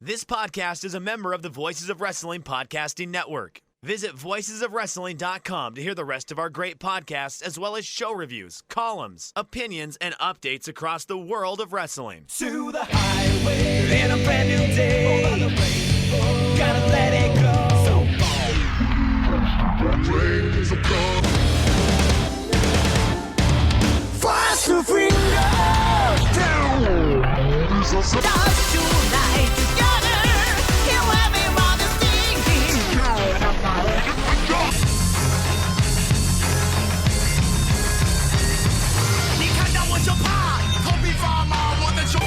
This podcast is a member of the Voices of Wrestling Podcasting Network. Visit voicesofwrestling.com to hear the rest of our great podcasts, as well as show reviews, columns, opinions, and updates across the world of wrestling. To the highway in a brand new day. Over the rainbow, gotta let it go. So fast to finger down. Dance tonight together. He'll have me while they're singing. 你看到我就怕，头皮发麻，我的手。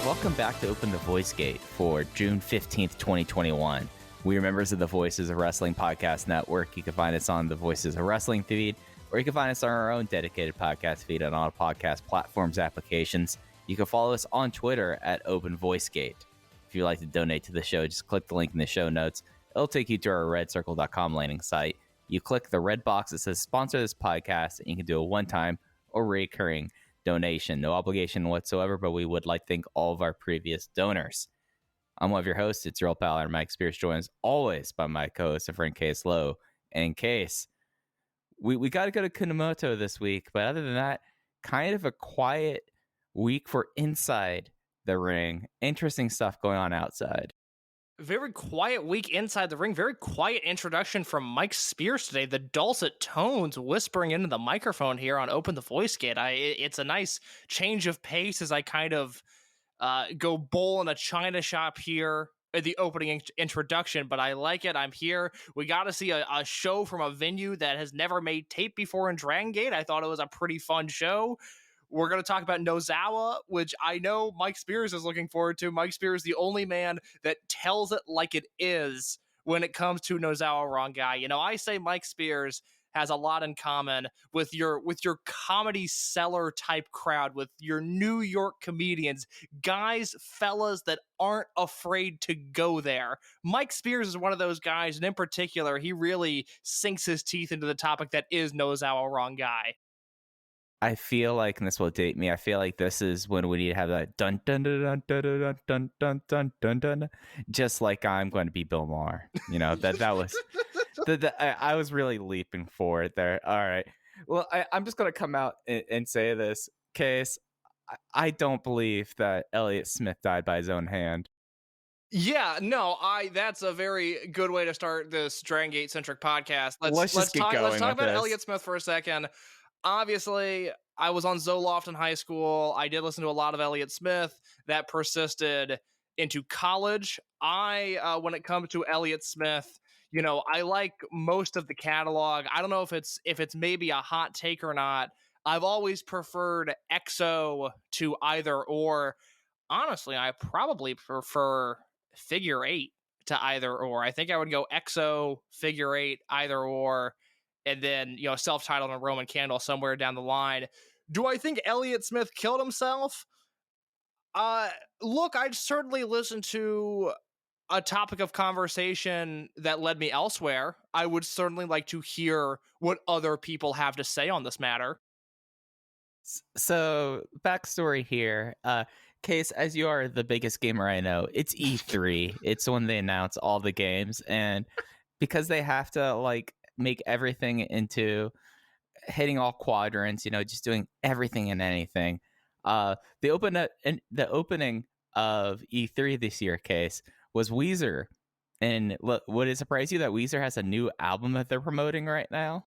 Welcome back to Open the Voice Gate for June 15th, 2021. We are members of the Voices of Wrestling Podcast Network. You can find us on the Voices of Wrestling feed, or you can find us on our own dedicated podcast feed on all podcast platforms applications. You can follow us on Twitter at Open Voice Gate. If you'd like to donate to the show, just click the link in the show notes. It'll take you to our redcircle.com landing site. You click the red box that says sponsor this podcast, and you can do a one-time or recurring donation. No obligation whatsoever, but we would like to thank all of our previous donors. I'm one of your hosts. It's your old pal, Mike Spears, joined as always by my co-host and friend Case Lowe. And in Case, we got to go to Kunamoto this week, but other than that, kind of a quiet week for inside the ring. Interesting stuff going on outside. Very quiet week inside the ring. Very quiet introduction from Mike Spears today. The dulcet tones whispering into the microphone here on Open the Voice Gate. It's a nice change of pace as I kind of go bowl in a china shop here at the opening introduction, but I like it. I'm here. We got to see a show from a venue that has never made tape before in Dragongate. I thought it was a pretty fun show. We're going to talk about Nozawa, which I know Mike Spears is looking forward to. Mike Spears, the only man that tells it like it is when it comes to Nozawa Wrong Guy. You know, I say Mike Spears has a lot in common with your comedy seller type crowd, with your New York comedians, guys, fellas that aren't afraid to go there. Mike Spears is one of those guys, and in particular, he really sinks his teeth into the topic that is Nozawa Wrong Guy. I feel like, and this will date me, I feel like this is when we need to have that dun dun dun dun dun dun dun dun dun dun, just like I'm going to be Bill Maher. You know, that was I was really leaping forward there. All right. Well, I'm just going to come out and say this, Case. I don't believe that Elliott Smith died by his own hand. Yeah, no, that's a very good way to start this Dragongate centric podcast. Let's talk about Elliott Smith for a second. Obviously, I was on Zoloft in high school. I did listen to a lot of Elliott Smith. That persisted into college. When it comes to Elliott Smith, you know, I like most of the catalog. I don't know if it's maybe a hot take or not. I've always preferred EXO to either or. Honestly, I probably prefer Figure 8 to either or. I think I would go EXO, Figure 8, either or, and then, you know, self-titled and Roman Candle somewhere down the line. Do I think Elliott Smith killed himself? Look, I'd certainly listen to a topic of conversation that led me elsewhere. I would certainly like to hear what other people have to say on this matter. So, backstory here. Case, as you are the biggest gamer I know, it's E3. It's when they announce all the games, and because they have to, like, make everything into hitting all quadrants, you know, just doing everything and anything. The opening of E3 this year, Case, was Weezer. And would it surprise you that Weezer has a new album that they're promoting right now?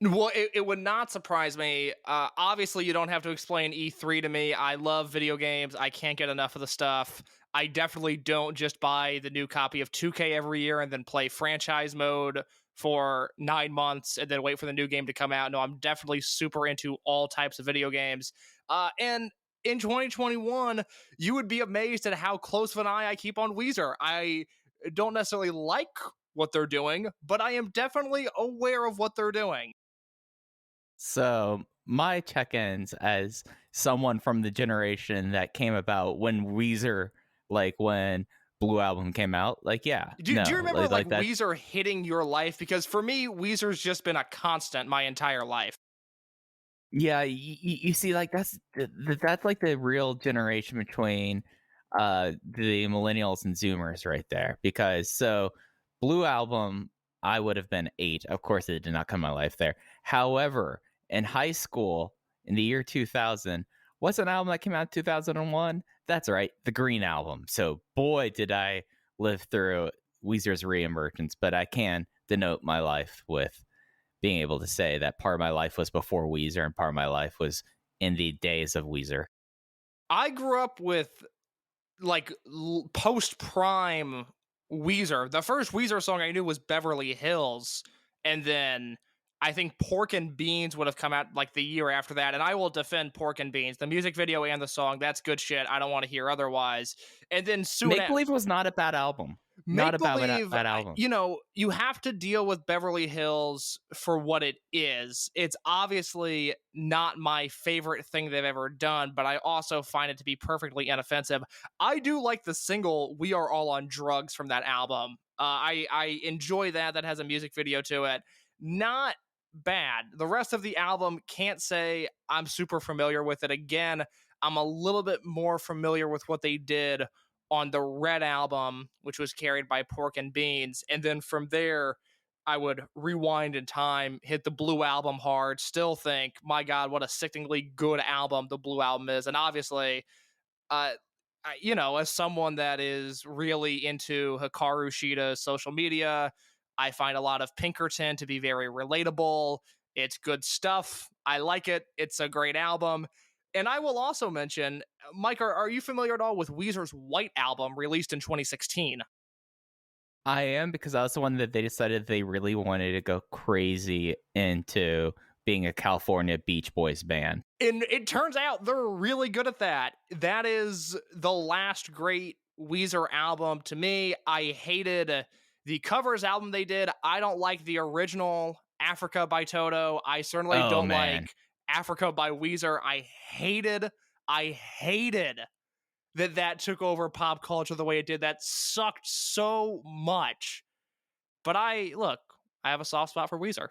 Well, it would not surprise me. Obviously, you don't have to explain E3 to me. I love video games. I can't get enough of the stuff. I definitely don't just buy the new copy of 2K every year and then play franchise mode for 9 months and then wait for the new game to come out. No, I'm definitely super into all types of video games. And in 2021, you would be amazed at how close of an eye I keep on Weezer. I don't necessarily like what they're doing, but I am definitely aware of what they're doing. So my check-ins as someone from the generation that came about when Weezer, like when Blue Album came out, like Do you remember like that. Weezer hitting your life? Because for me, Weezer's just been a constant my entire life. Yeah, you see, like that's like the real generation between the millennials and Zoomers right there. Because so Blue Album, I would have been 8. Of course, it did not come in my life there. However, in high school in the year 2000, what's an album that came out in 2001? That's right, the Green Album. So boy, did I live through Weezer's reemergence. But I can denote my life with being able to say that part of my life was before Weezer and part of my life was in the days of Weezer. I grew up with like post prime Weezer. The first Weezer song I knew was Beverly Hills, and then I think Pork and Beans would have come out like the year after that. And I will defend Pork and Beans, the music video and the song. That's good shit. I don't want to hear otherwise. And then soon Make Believe was not a bad album. Not a bad album. You know, you have to deal with Beverly Hills for what it is. It's obviously not my favorite thing they've ever done, but I also find it to be perfectly inoffensive. I do like the single "We Are All on Drugs" from that album. I enjoy that. That has a music video to it. Not bad. The rest of the album, can't say I'm super familiar with it. Again, I'm a little bit more familiar with what they did on the Red Album, which was carried by Pork and Beans. And then from there, I would rewind in time, hit the Blue Album hard, still think, my God, what a sickeningly good album the Blue Album is. And obviously, you know, as someone that is really into Hikaru Shida's social media, I find a lot of Pinkerton to be very relatable. It's good stuff. I like it. It's a great album. And I will also mention, Mike, are you familiar at all with Weezer's White Album released in 2016? I am, because I was the one that they decided they really wanted to go crazy into being a California Beach Boys band. And it turns out they're really good at that. That is the last great Weezer album to me. I hated the covers album they did. I don't like the original Africa by Toto. I certainly don't like Africa by Weezer. I hated that took over pop culture the way it did. That sucked so much. But I have a soft spot for Weezer.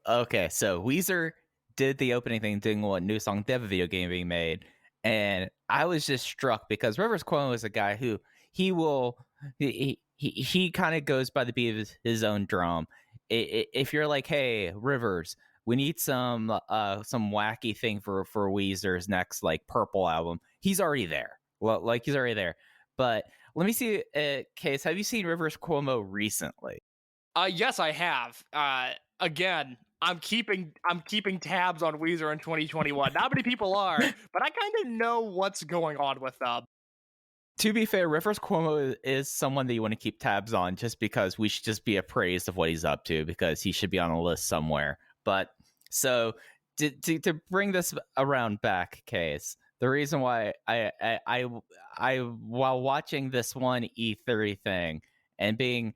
Okay, so Weezer did the opening thing, doing what new song? They have a video game being made, and I was just struck because Rivers Cuomo is a guy who he kind of goes by the beat of his own drum. If you're like, hey, Rivers, we need some wacky thing for Weezer's next like Purple album, he's already there. Well, like he's already there. But let me see, Case, have you seen Rivers Cuomo recently? Yes, I have. Again, I'm keeping tabs on Weezer in 2021. Not many people are, but I kind of know what's going on with them. To be fair, Rivers Cuomo is someone that you want to keep tabs on, just because we should just be appraised of what he's up to, because he should be on a list somewhere. But so to bring this around back, Case, the reason why I while watching this one E3 thing and being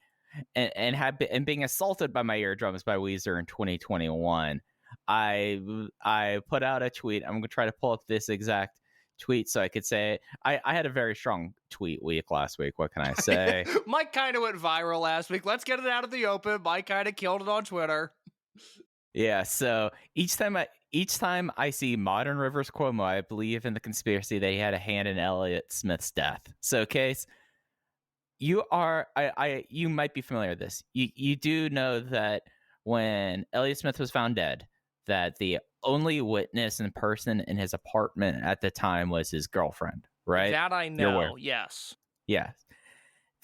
being assaulted by my eardrums by Weezer in 2021, I put out a tweet. I'm gonna try to pull up this exact tweet so I could say it. I had a very strong tweet week last week. What can I say? Mike kind of went viral last week. Let's get it out of the open. Mike kind of killed it on Twitter. Yeah, so each time I see modern Rivers Cuomo, I believe in the conspiracy that he had a hand in Elliott Smith's death. So, Case, you might be familiar with this. You do know that when Elliott Smith was found dead, that the only witness in person in his apartment at the time was his girlfriend, right? That I know, yes. Yeah.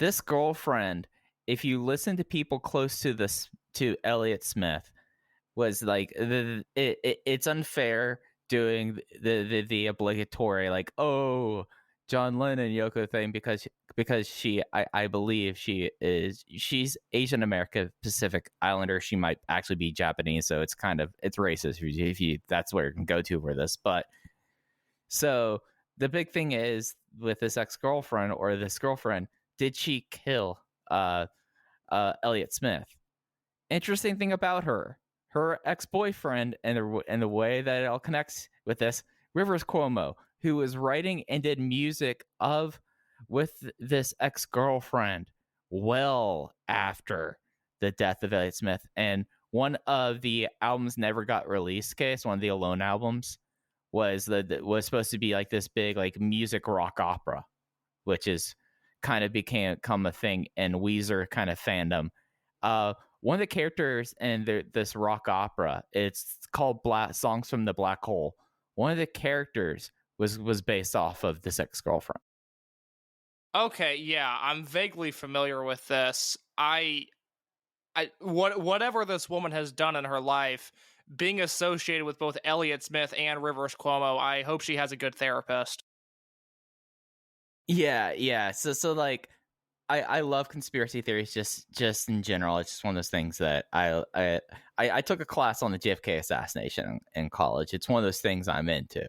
This girlfriend, if you listen to people close to Elliott Smith, was like, it's unfair doing the obligatory, like, oh, John Lennon Yoko thing, because she, I believe she's Asian American Pacific Islander. She might actually be Japanese, so it's racist if you that's where you can go to for this. But so the big thing is with this ex-girlfriend or this girlfriend, did she kill Elliott Smith? Interesting thing about her her ex-boyfriend, and the way that it all connects with this, Rivers Cuomo, who was writing and did music with this ex-girlfriend well after the death of Elliott Smith. And one of the albums never got released. Case one of the Alone albums was supposed to be like this big like music rock opera, which is kind of become a thing in Weezer kind of fandom. One of the characters in this rock opera, it's called Songs from the Black Hole. One of the characters was based off of this ex-girlfriend. Okay, yeah, I'm vaguely familiar with this. Whatever this woman has done in her life, being associated with both Elliott Smith and Rivers Cuomo, I hope she has a good therapist. Yeah. So like, I love conspiracy theories just in general. It's just one of those things that I took a class on the JFK assassination in college. It's one of those things I'm into,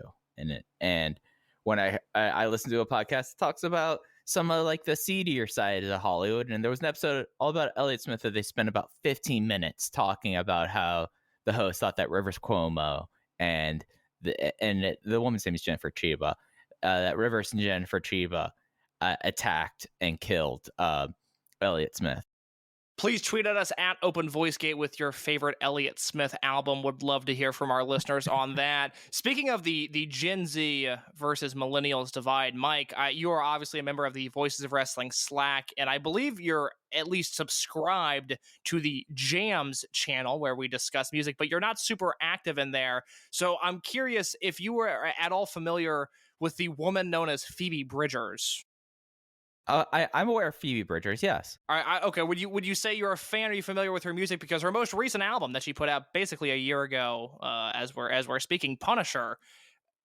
and when I listen to a podcast that talks about some of like the seedier side of Hollywood, and there was an episode all about Elliott Smith that they spent about 15 minutes talking about how the host thought that Rivers Cuomo and the woman's name is Jennifer Chiba, that Rivers and Jennifer Chiba attacked and killed Elliott Smith. Please tweet at us at Open VoiceGate with your favorite Elliott Smith album. Would love to hear from our listeners on that. Speaking of the Gen Z versus millennials divide, Mike, you are obviously a member of the Voices of Wrestling Slack, and I believe you're at least subscribed to the Jams channel where we discuss music, but you're not super active in there. So I'm curious if you were at all familiar with the woman known as Phoebe Bridgers. I'm aware of Phoebe Bridgers, yes. All right, okay. Would you say you're a fan? Are you familiar with her music? Because her most recent album that she put out basically a year ago, as we're speaking, Punisher,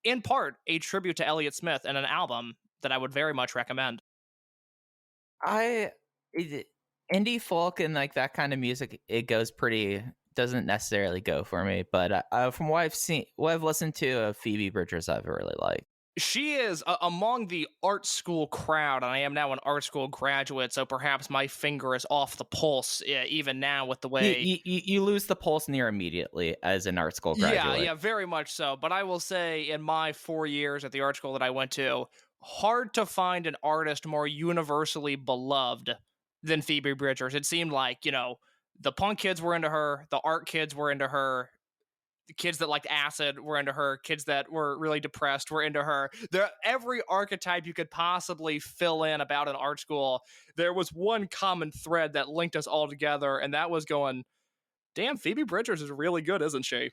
in part a tribute to Elliott Smith, and an album that I would very much recommend. Indie folk and like that kind of music, it doesn't necessarily go for me. But from what I've listened to of Phoebe Bridgers, I've really liked. She is among the art school crowd, and I am now an art school graduate, so perhaps my finger is off the pulse even now with the way... You lose the pulse near immediately as an art school graduate. Yeah, very much so. But I will say, in my 4 years at the art school that I went to, hard to find an artist more universally beloved than Phoebe Bridgers. It seemed like, the punk kids were into her, the art kids were into her, the kids that liked acid were into her, kids that were really depressed were into her. Every archetype you could possibly fill in about an art school, there was one common thread that linked us all together, and that was going, damn, Phoebe Bridgers is really good, isn't she?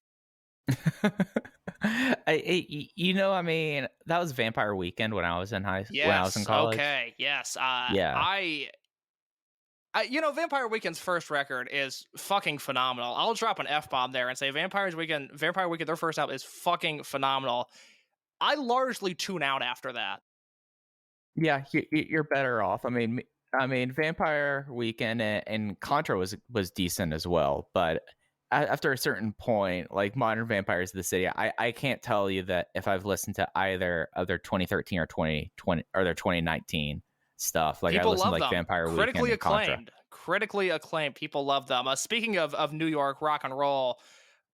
I mean, that was Vampire Weekend when I was in when I was in college. Okay, yes. Yeah. Vampire Weekend's first record is fucking phenomenal. I'll drop an F-bomb there and say Vampire Weekend, their first album is fucking phenomenal. I largely tune out after that. Yeah, you're better off. I mean, Vampire Weekend and Contra was decent as well, but after a certain point, like Modern Vampires of the City, I can't tell you that if I've listened to either of their 2013 or 2020 or their 2019 stuff. Like, people I listened to like Vampire Critically Weekend and Contra. Critically acclaimed. People love them. Speaking of New York rock and roll,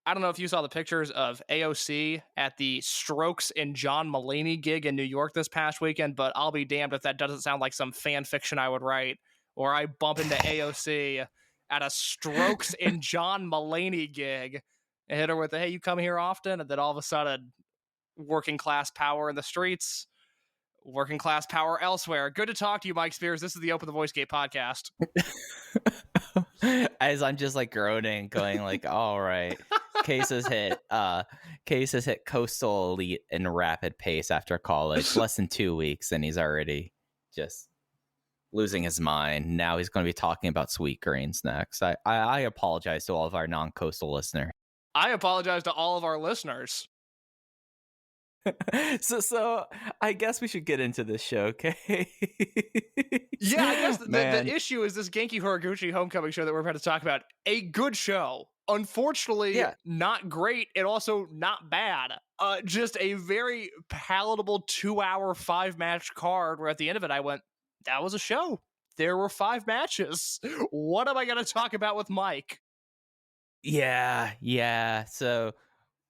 I don't know if you saw the pictures of AOC at the Strokes and John Mulaney gig in New York this past weekend, but I'll be damned if that doesn't sound like some fan fiction I would write, or I bump into AOC at a Strokes and John Mulaney gig and hit her with, hey, you come here often? And then all of a sudden, working class power in the streets, working class power elsewhere. Good to talk to you, Mike Spears. This is the Open the Voice Gate podcast. As I'm just like groaning, going like, all right. Case has hit coastal elite in rapid pace after college. Less than 2 weeks, and he's already just losing his mind. Now he's going to be talking about sweet greens next. I apologize to all of our non-coastal listeners. I apologize to all of our listeners. So I guess we should get into this show, okay? Yeah, I guess the issue is this Genki Horiguchi homecoming show that we're about to talk about. A good show. Unfortunately, not great, and also not bad. Just a very palatable 2-hour 5-match card where at the end of it I went, that was a show. There were 5 matches. What am I going to talk about with Mike? Yeah. So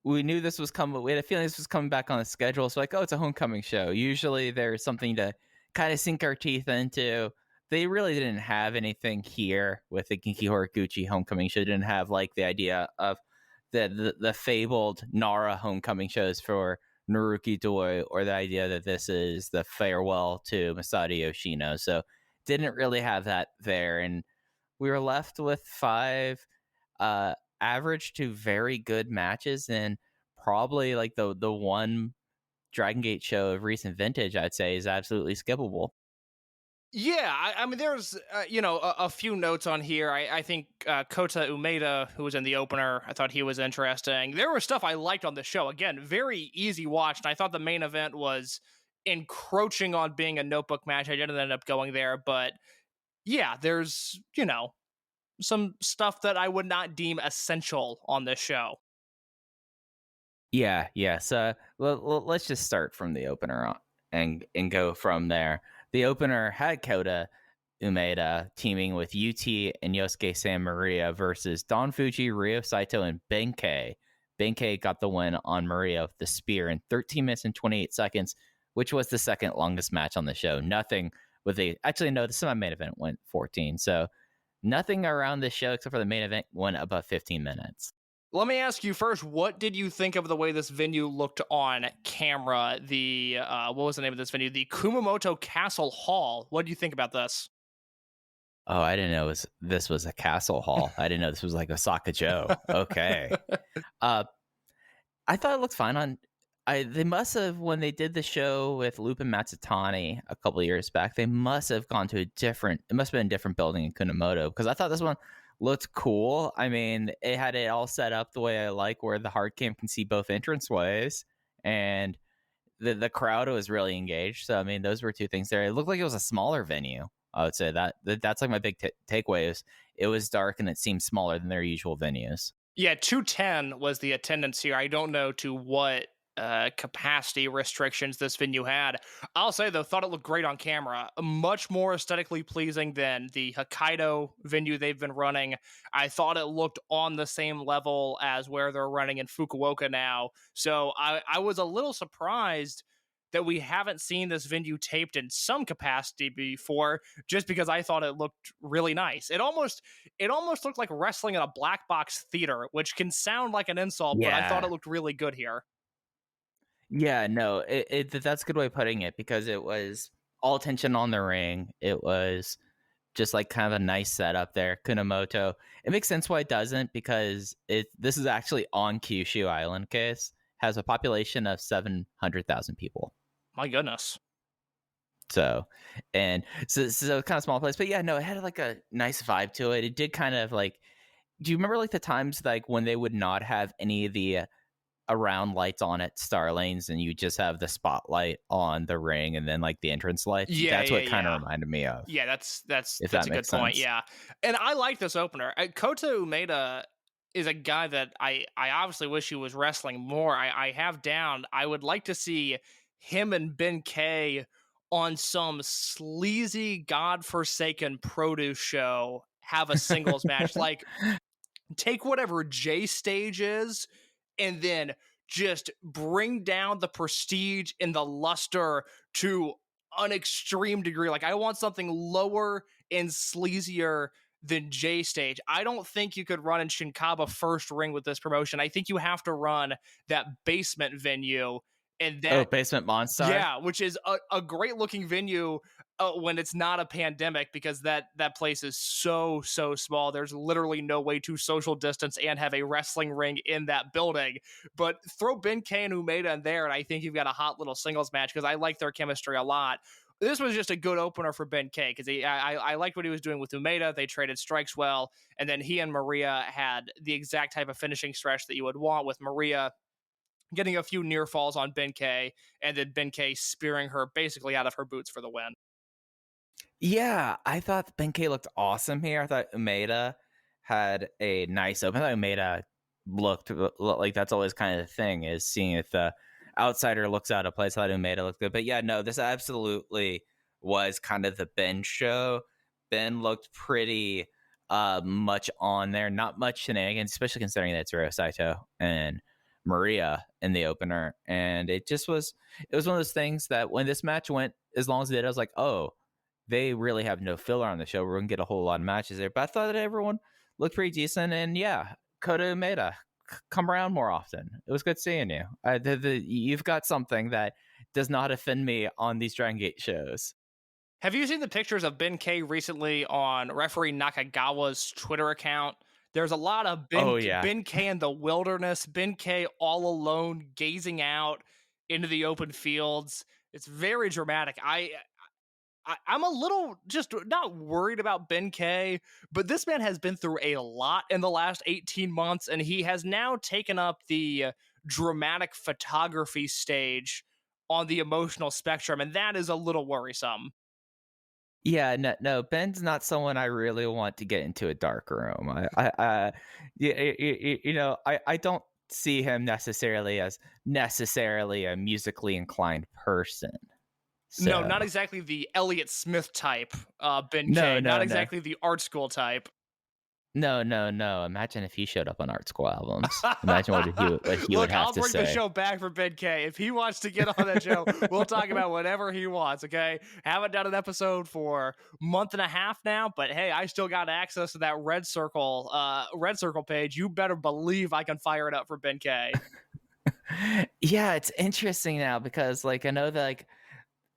we knew this was coming. We had a feeling this was coming back on the schedule. So like, oh, it's a homecoming show. Usually there's something to kind of sink our teeth into. They really didn't have anything here with the Genki Horiguchi homecoming show. They didn't have like the idea of the fabled Nara homecoming shows for Naruki Doi, or the idea that this is the farewell to Masato Yoshino. So didn't really have that there. And we were left with 5 average to very good matches, and probably like the one Dragongate show of recent vintage I'd say is absolutely skippable. Yeah, I mean, there's a few notes on here. I think Kota Umeda, who was in the opener, I thought he was interesting. There was stuff I liked on the show. Again, very easy watch, and I thought the main event was encroaching on being a notebook match. I didn't end up going there, but yeah, there's some stuff that I would not deem essential on this show. Yeah. So let's just start from the opener and go from there. The opener had Kota Umeda teaming with UT and Yosuke San Maria versus Don Fuji, Ryo Saito, and Benkei. Benkei got the win on Maria with the spear in 13 minutes and 28 seconds, which was the second longest match on the show. Nothing with actually, no, the semi-main event went 14. So nothing around the show except for the main event went above 15 minutes. Let me ask you first, what did you think of the way this venue looked on camera? The, what was the name of this venue? The Kunamoto Castle Hall. What do you think about this? Oh, I didn't know this was a castle hall. I didn't know this was like Osaka Joe. Okay. I thought it looked fine they must have, when they did the show with Loop and Matsutani a couple of years back, they must have gone to it must have been a different building in Kunamoto, because I thought this one looked cool. I mean, it had it all set up the way I like, where the hard cam can see both entranceways, and the crowd was really engaged. So, I mean, those were two things there. It looked like it was a smaller venue. I would say that's like my big takeaway is it was dark and it seemed smaller than their usual venues. Yeah, 210 was the attendance here. I don't know to what capacity restrictions this venue had. I'll say, though, thought it looked great on camera. Much more aesthetically pleasing than the Hokkaido venue they've been running. I thought it looked on the same level as where they're running in Fukuoka now. So I was a little surprised that we haven't seen this venue taped in some capacity before, just because I thought it looked really nice. It almost looked like wrestling in a black box theater, which can sound like an insult, but I thought it looked really good here. Yeah, no, that's a good way of putting it, because it was all attention on the ring. It was just like kind of a nice setup there. Kunamoto. It makes sense why it doesn't, because this is actually on Kyushu Island case. Has a population of 700,000 people. My goodness. So kind of small place, but yeah, no, it had like a nice vibe to it. It did kind of like, do you remember like the times like when they would not have any of the around lights on at Star Lanes, and you just have the spotlight on the ring and then like the entrance lights? Yeah, that's what kind of reminded me of. Yeah, that's a that good point. Yeah, and I like this opener. Kota Umeda is a guy that I obviously wish he was wrestling more. I have down. I would like to see him and Benkei on some sleazy, godforsaken produce show have a singles match. Like, take whatever J stage is and then just bring down the prestige and the luster to an extreme degree. Like, I want something lower and sleazier than J stage. I don't think you could run in Shinkaba first ring with this promotion. I think you have to run that basement venue. And that, Basement Monster. Yeah, which is a great looking venue when it's not a pandemic, because that place is so small. There's literally no way to social distance and have a wrestling ring in that building. But throw Benkei and Umeda in there, and I think you've got a hot little singles match, because I like their chemistry a lot. This was just a good opener for Benkei, because I liked what he was doing with Umeda. They traded strikes well, and then he and Maria had the exact type of finishing stretch that you would want, with Maria getting a few near falls on Benkei, and then Benkei spearing her basically out of her boots for the win. Yeah, I thought Benkei looked awesome here. I thought Umeda had a nice open. I thought Umeda looked like, that's always kind of the thing, is seeing if the outsider looks out of place. I thought Umeda looked good. But yeah, no, this absolutely was kind of the Ben show. Ben looked pretty much on there, not much shenanigans, especially considering that it's Ryo Saito and Maria in the opener. And it was one of those things that when this match went as long as it did, I was like, oh, they really have no filler on the show. We're going to get a whole lot of matches there. But I thought that everyone looked pretty decent. And yeah, Kota Umeda, come around more often. It was good seeing you. You've got something that does not offend me on these Dragon Gate shows. Have you seen the pictures of Ben K recently on referee Nakagawa's Twitter account? There's a lot of Ben K in the wilderness, Ben K all alone, gazing out into the open fields. It's very dramatic. I'm a little just not worried about Ben K, but this man has been through a lot in the last 18 months, and he has now taken up the dramatic photography stage on the emotional spectrum, and that is a little worrisome. Yeah, no, Ben's not someone I really want to get into a dark room. I don't see him necessarily as a musically inclined person. So. No, not exactly the Elliott Smith type, Ben K. Not exactly the art school type. No. Imagine if he showed up on art school albums. Imagine what he would have to say. Look, I'll bring the show back for Ben K. If he wants to get on that show, we'll talk about whatever he wants, okay? Haven't done an episode for a month and a half now, but hey, I still got access to that Red Circle page. You better believe I can fire it up for Ben K. Yeah, it's interesting now because, like, I know that, like,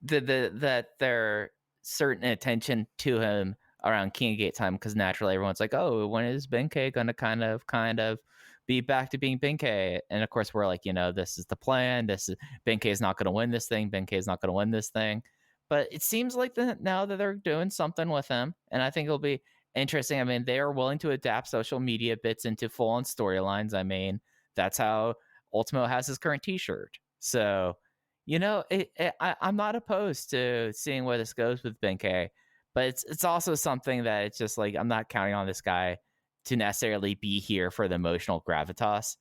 that there's certain attention to him around King of Gate time because naturally everyone's like, oh, when is Benkei gonna kind of be back to being Benkei? And of course we're like, this is the plan. Benkei is not gonna win this thing. Benkei is not gonna win this thing. But it seems like now that they're doing something with him, and I think it'll be interesting. I mean, they are willing to adapt social media bits into full-on storylines. I mean, that's how Ultimo has his current T-shirt. So, I'm not opposed to seeing where this goes with Benkei. But it's also something that it's just like I'm not counting on this guy to necessarily be here for the emotional gravitas,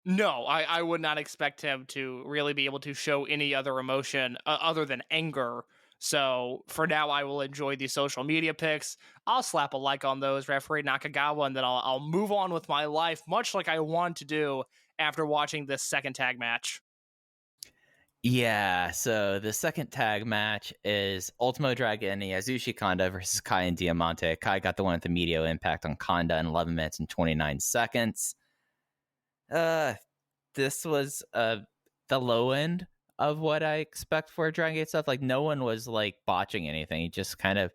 No, I would not expect him to really be able to show any other emotion other than anger. So for now, I will enjoy the social media pics. I'll slap a like on those, referee Nakagawa, and then I'll move on with my life, much like I want to do after watching this second tag match. Yeah, so the second tag match is Ultimo Dragon and Yasushi Kanda versus Kai and Diamante. Kai got the one with the medial impact on Kanda in 11 minutes and 29 seconds. This was the low end of what I expect for Dragon Gate stuff. Like, no one was like botching anything. It just it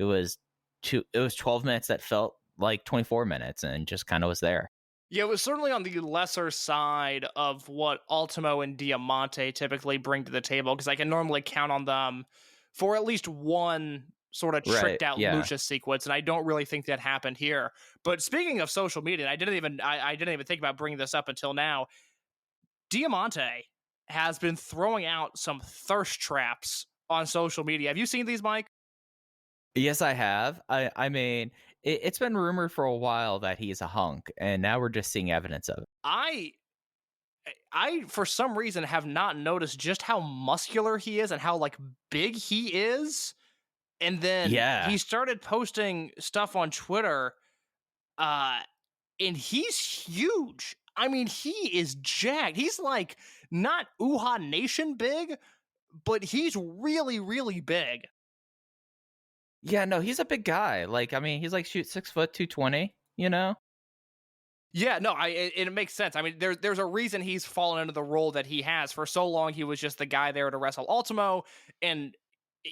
was 12 minutes that felt like 24 minutes and just kind of was there. Yeah, it was certainly on the lesser side of what Ultimo and Diamante typically bring to the table, because I can normally count on them for at least one sort of tricked out lucha sequence, and I don't really think that happened here. But speaking of social media, I didn't even think about bringing this up until now. Diamante has been throwing out some thirst traps on social media. Have you seen these, Mike? Yes, I have. I mean, it's been rumored for a while that he's a hunk, and now we're just seeing evidence of it. I for some reason have not noticed just how muscular he is and how like big he is. And then he started posting stuff on Twitter, and he's huge. I mean, he is jacked. He's like not Uha Nation big, but he's really, really big. Yeah, no, he's a big guy. Like, I mean, he's like 6 foot 220, Yeah, no, it makes sense. I mean, there's a reason he's fallen into the role that he has. For so long, he was just the guy there to wrestle Ultimo, and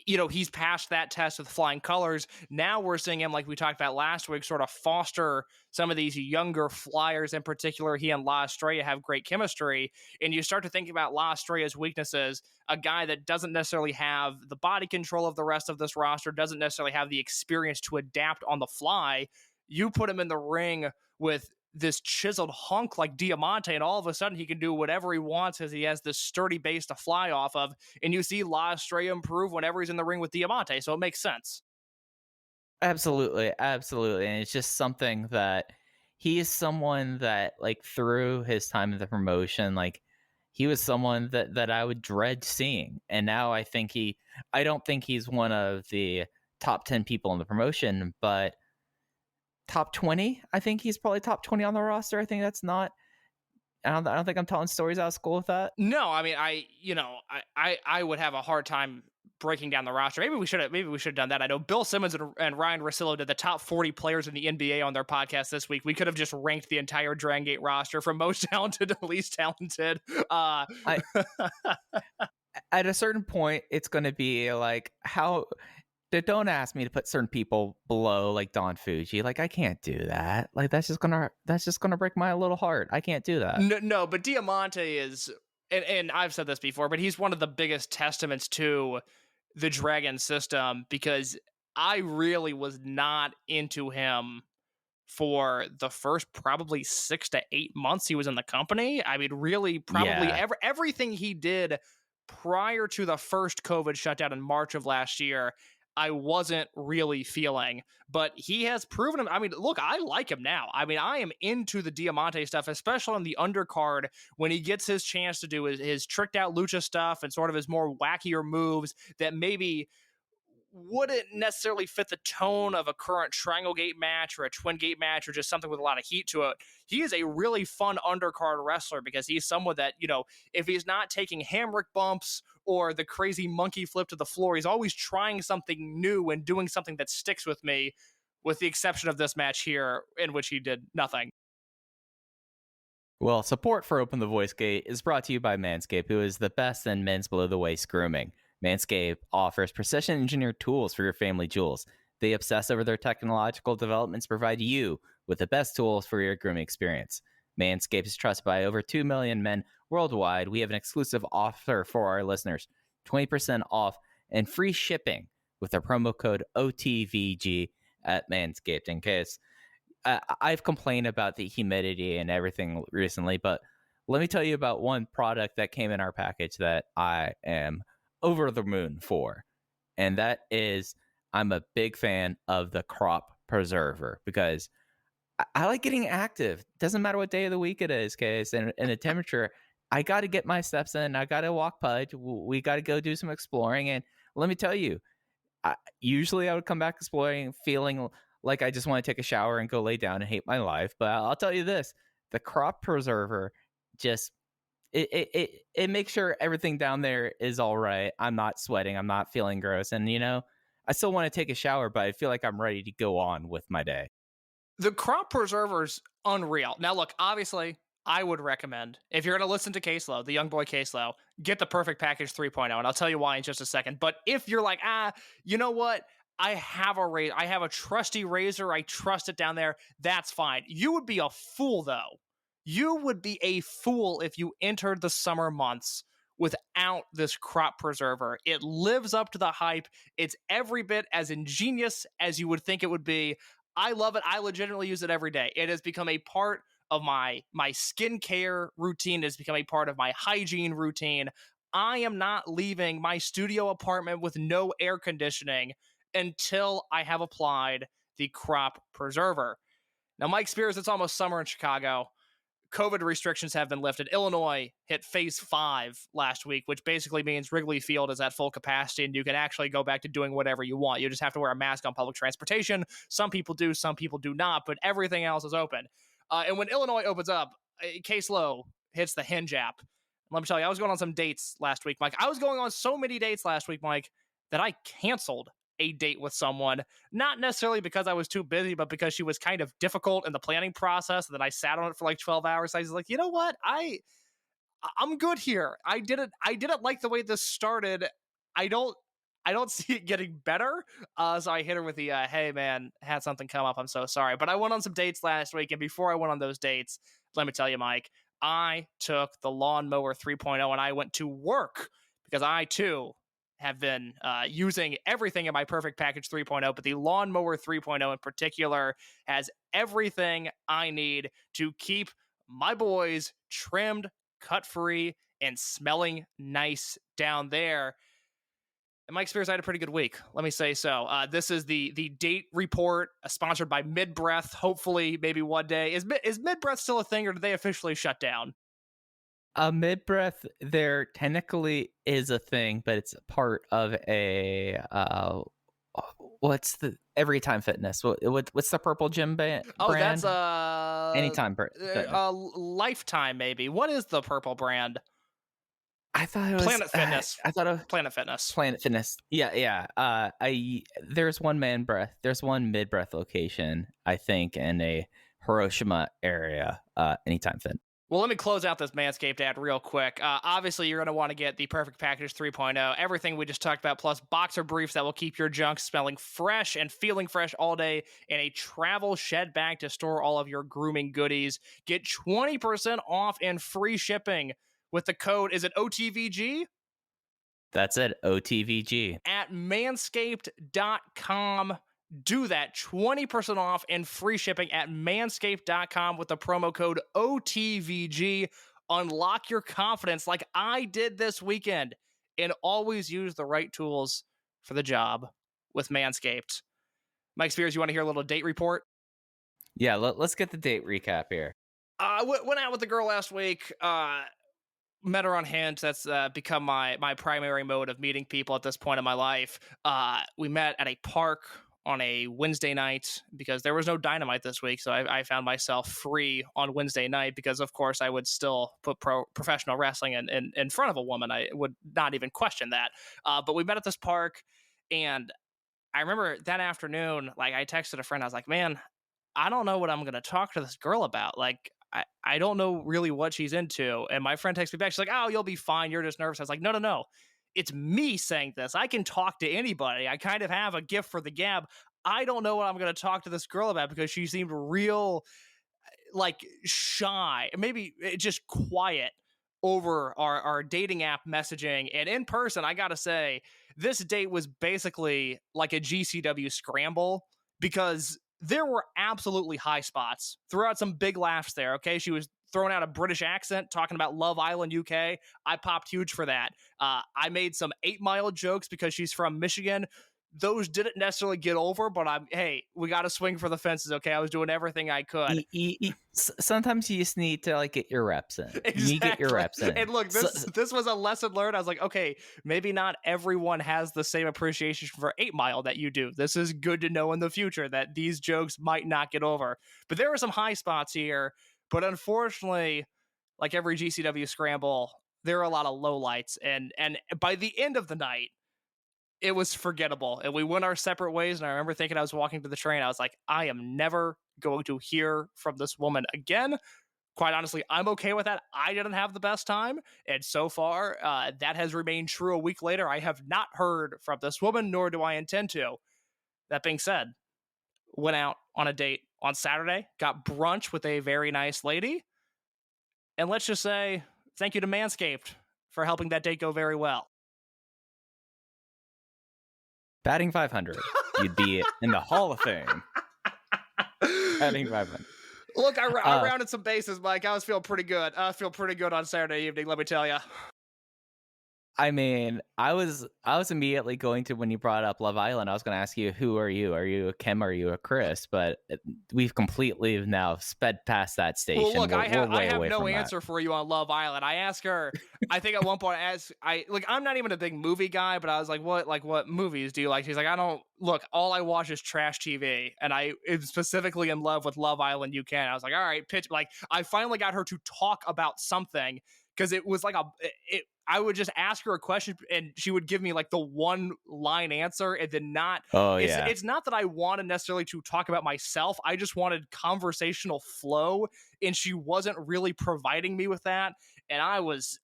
he's passed that test with flying colors. Now we're seeing him, like we talked about last week, sort of foster some of these younger flyers. In particular, he and La Estrella have great chemistry, and you start to think about La Estrella's weaknesses, a guy that doesn't necessarily have the body control of the rest of this roster, doesn't necessarily have the experience to adapt on the fly. You put him in the ring with this chiseled hunk like Diamante, and all of a sudden he can do whatever he wants as he has this sturdy base to fly off of, and you see La Estrella improve whenever he's in the ring with Diamante, so it makes sense. Absolutely, and it's just something that he is someone that, like, through his time in the promotion, like, he was someone that I would dread seeing, and now I don't think he's one of the top 10 people in the promotion, but top 20. I think he's probably top 20 on the roster. I think that's not. I don't think I'm telling stories out of school with that. No, I mean, I would have a hard time breaking down the roster. Maybe we should have done that. I know Bill Simmons and Ryan Russillo did the top 40 players in the NBA on their podcast this week. We could have just ranked the entire Dragongate roster from most talented to least talented. At a certain point, it's going to be like how. Don't ask me to put certain people below like Don Fuji. Like I can't do that. Like that's just gonna break my little heart. I can't do that. No, but Diamante is, and I've said this before, but he's one of the biggest testaments to the Dragon system, because I really was not into him for the first probably 6 to 8 months he was in the company. I mean, really, probably everything he did prior to the first COVID shutdown in March of last year, I wasn't really feeling, but he has proven him. I mean, look, I like him now. I mean, I am into the Diamante stuff, especially on the undercard when he gets his chance to do his tricked out lucha stuff and sort of his more wackier moves that maybe wouldn't necessarily fit the tone of a current Triangle Gate match or a Twin Gate match or just something with a lot of heat to it. He is a really fun undercard wrestler because he's someone that, if he's not taking hamrick bumps or the crazy monkey flip to the floor, he's always trying something new and doing something that sticks with me, with the exception of this match here in which he did nothing. Well, support for Open the Voice Gate is brought to you by Manscaped, who is the best in men's below-the-waist grooming. Manscaped offers precision-engineered tools for your family jewels. They obsess over their technological developments to provide you with the best tools for your grooming experience. Manscaped is trusted by over 2 million men worldwide. We have an exclusive offer for our listeners, 20% off and free shipping with our promo code OTVG at Manscaped. In case I've complained about the humidity and everything recently, but let me tell you about one product that came in our package that I am over the moon for, and that is I'm a big fan of the crop preserver because I like getting active. Doesn't matter what day of the week it is, case and the temperature. I got to get my steps in. I got to walk pudge. We got to go do some exploring. And let me tell you, usually I would come back exploring feeling like I just want to take a shower and go lay down and hate my life. But I'll tell you this, the crop preserver just it makes sure everything down there is all right. I'm not sweating. I'm not feeling gross. And, I still want to take a shower, but I feel like I'm ready to go on with my day. The crop preserver's unreal. Now, look, obviously, I would recommend, if you're going to listen to Caselo, the young boy Caselo, get the Perfect Package 3.0, and I'll tell you why in just a second. But if you're like, you know what? I have a trusty razor. I trust it down there. That's fine. You would be a fool, though. You would be a fool if you entered the summer months without this crop preserver. It lives up to the hype. It's every bit as ingenious as you would think it would be. I love it. I legitimately use it every day. It has become a part of my skincare routine. It has become a part of my hygiene routine. I am not leaving my studio apartment with no air conditioning until I have applied the crop preserver. Now, Mike Spears, it's almost summer in Chicago. COVID restrictions have been lifted. Illinois hit phase 5 last week, which basically means Wrigley Field is at full capacity and you can actually go back to doing whatever you want. You just have to wear a mask on public transportation. Some people do, some people do not, but everything else is open. And when Illinois opens up, Case Low hits the hinge app. Let me tell you, I was going on some dates last week, Mike. I was going on so many dates last week, Mike, that I canceled a date with someone, not necessarily because I was too busy, but because she was kind of difficult in the planning process, and then I sat on it for like 12 hours. I was like, you know what? I'm good here. I didn't like the way this started. I don't see it getting better. So I hit her with the, hey man, had something come up. I'm so sorry. But I went on some dates last week. And before I went on those dates, let me tell you, Mike, I took the Lawnmower 3.0 and I went to work because I too have been using everything in my Perfect Package 3.0, but the Lawnmower 3.0 in particular has everything I need to keep my boys trimmed, cut-free, and smelling nice down there. And Mike Spears, I had a pretty good week. Let me say so. This is the date report sponsored by Mid-Breath. Hopefully, maybe one day. Is Mid-Breath still a thing, or did they officially shut down? Mid-breath there technically is a thing, but it's part of a What's the Every Time Fitness? What's the purple gym brand? That's Anytime Fitness. Lifetime maybe. What is the purple brand? I thought it was Planet Fitness. I thought of Planet Fitness. Planet Fitness. Yeah. There's one mid breath location, I think, in a Hiroshima area. Anytime Fit. Well, let me close out this Manscaped ad real quick. Obviously, you're going to want to get the Perfect Package 3.0, everything we just talked about, plus boxer briefs that will keep your junk smelling fresh and feeling fresh all day, and a travel shed bag to store all of your grooming goodies. Get 20% off and free shipping with the code, is it OTVG? That's it, OTVG. At manscaped.com. Do that, 20% off and free shipping at manscaped.com with the promo code OTVG. Unlock your confidence like I did this weekend, and always use the right tools for the job with Manscaped. Mike Spears, you want to hear a little date report? Yeah, let's get the date recap here. I went out with the girl last week. Met her on Hinge. That's become my primary mode of meeting people at this point in my life. We met at a park on a Wednesday night because there was no Dynamite this week. So I found myself free on Wednesday night because, of course, I would still put professional wrestling in front of a woman. I would not even question that. But we met at this park, and I remember that afternoon, like, I texted a friend. I was like, man, I don't know what I'm going to talk to this girl about. Like, I don't know really what she's into. And my friend texted me back. She's like, oh, you'll be fine. You're just nervous. I was like, no. It's me saying this. I can talk to anybody. I kind of have a gift for the gab. I don't know what I'm going to talk to this girl about because she seemed real, like, shy, maybe just quiet over our dating app messaging. And in person, I got to say, this date was basically like a GCW scramble because there were absolutely high spots. Threw out some big laughs there, okay? She was throwing out a British accent, talking about Love Island, UK. I popped huge for that. I made some 8 Mile jokes because she's from Michigan. Those didn't necessarily get over, but hey, we got to swing for the fences, okay? I was doing everything I could. Sometimes you just need to, like, get your reps in. Exactly. You need to get your reps in. And look, this was a lesson learned. I was like, okay, maybe not everyone has the same appreciation for 8 Mile that you do. This is good to know in the future that these jokes might not get over. But there were some high spots here. But unfortunately, like every GCW scramble, there are a lot of lowlights. And by the end of the night, it was forgettable. And we went our separate ways. And I remember thinking, I was walking to the train, I was like, I am never going to hear from this woman again. Quite honestly, I'm okay with that. I didn't have the best time. And so far, that has remained true a week later. I have not heard from this woman, nor do I intend to. That being said, went out on a date on Saturday, got brunch with a very nice lady. And let's just say thank you to Manscaped for helping that date go very well. Batting 500. You'd be in the Hall of Fame. Batting 500. Look, I rounded some bases, Mike. I was feeling pretty good. I feel pretty good on Saturday evening, let me tell you. I mean, I was immediately going to, when you brought up Love Island, I was going to ask you, who are you? Are you a Kim? Are you a Chris? But we've completely now sped past that station. Well, look, I have no answer for you on Love Island. I asked her, I think at one point, I'm not even a big movie guy, but I was like, what movies do you like? She's like, all I watch is trash TV. And I am specifically in love with Love Island UK. And I was like, all right, pitch. Like, I finally got her to talk about something because it was like I would just ask her a question and she would give me like the one line answer and then not. Oh, yeah. It's not that I wanted necessarily to talk about myself. I just wanted conversational flow, and she wasn't really providing me with that. And I was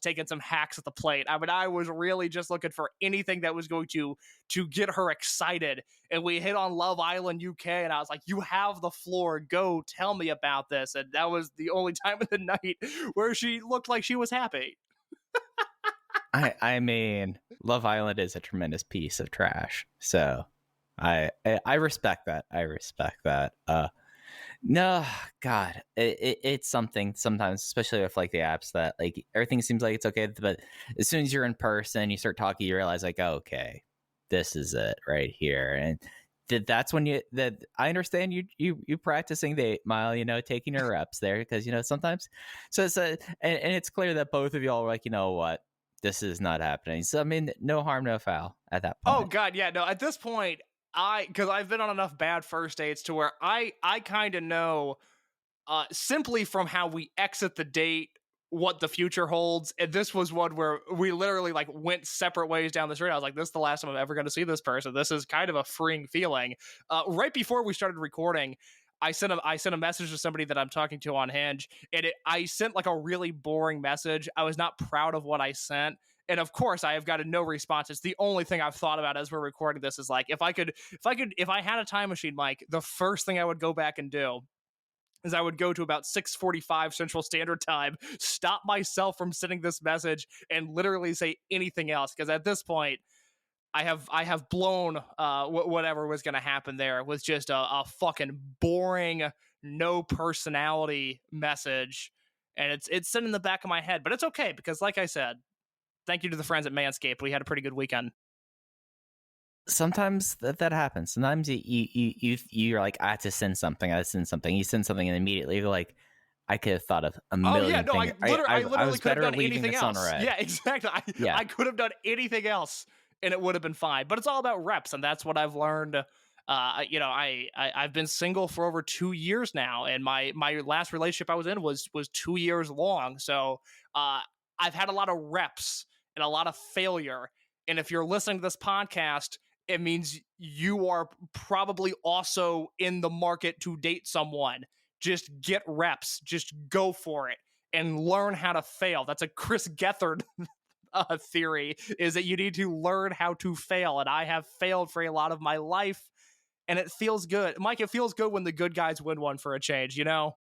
taking some hacks at the plate. I was really just looking for anything that was going to get her excited. And we hit on Love Island UK, and I was like, you have the floor. Go tell me about this. And that was the only time of the night where she looked like she was happy. I mean, Love Island is a tremendous piece of trash. So I respect that. No, God, it's something sometimes, especially with like the apps that like everything seems like it's okay. But as soon as you're in person, you start talking, you realize like, oh, okay, this is it right here. And that's when I understand you practicing the 8 Mile, taking your reps there because, sometimes. So it's and it's clear that both of y'all are like, you know what? this is not happening. So I mean, no harm, no foul at that Oh point. God, yeah, no. At this point, because I've been on enough bad first dates to where I kind of know, simply from how we exit the date, what the future holds. And this was one where we literally like went separate ways down the street. I was like, this is the last time I'm ever going to see this person. This is kind of a freeing feeling. Right before we started recording, I sent a message to somebody that I'm talking to on Hinge, and I sent like a really boring message. I was not proud of what I sent. And of course, I have gotten no response. It's the only thing I've thought about as we're recording this is like, if I had a time machine, Mike, the first thing I would go back and do is I would go to about 6:45 Central Standard Time, stop myself from sending this message, and literally say anything else. Because at this point, I have blown whatever was going to happen there with just a fucking boring, no personality message, and it's sitting in the back of my head. But it's okay because, like I said, thank you to the friends at Manscaped. We had a pretty good weekend. Sometimes that happens. Sometimes you're like, I have to send something. You send something, and immediately you're like, I could have thought of a million things. I literally could have done anything else. Unread. Yeah, exactly. I could have done anything else, and it would have been fine. But it's all about reps, and that's what I've learned. I've been single for over 2 years now, and my last relationship I was in was 2 years long. So I've had a lot of reps and a lot of failure. And if you're listening to this podcast, it means you are probably also in the market to date someone. Just get reps. Just go for it and learn how to fail. That's a Chris Gethard theory, is that you need to learn how to fail. And I have failed for a lot of my life, and it feels good. Mike, it feels good when the good guys win one for a change, you know?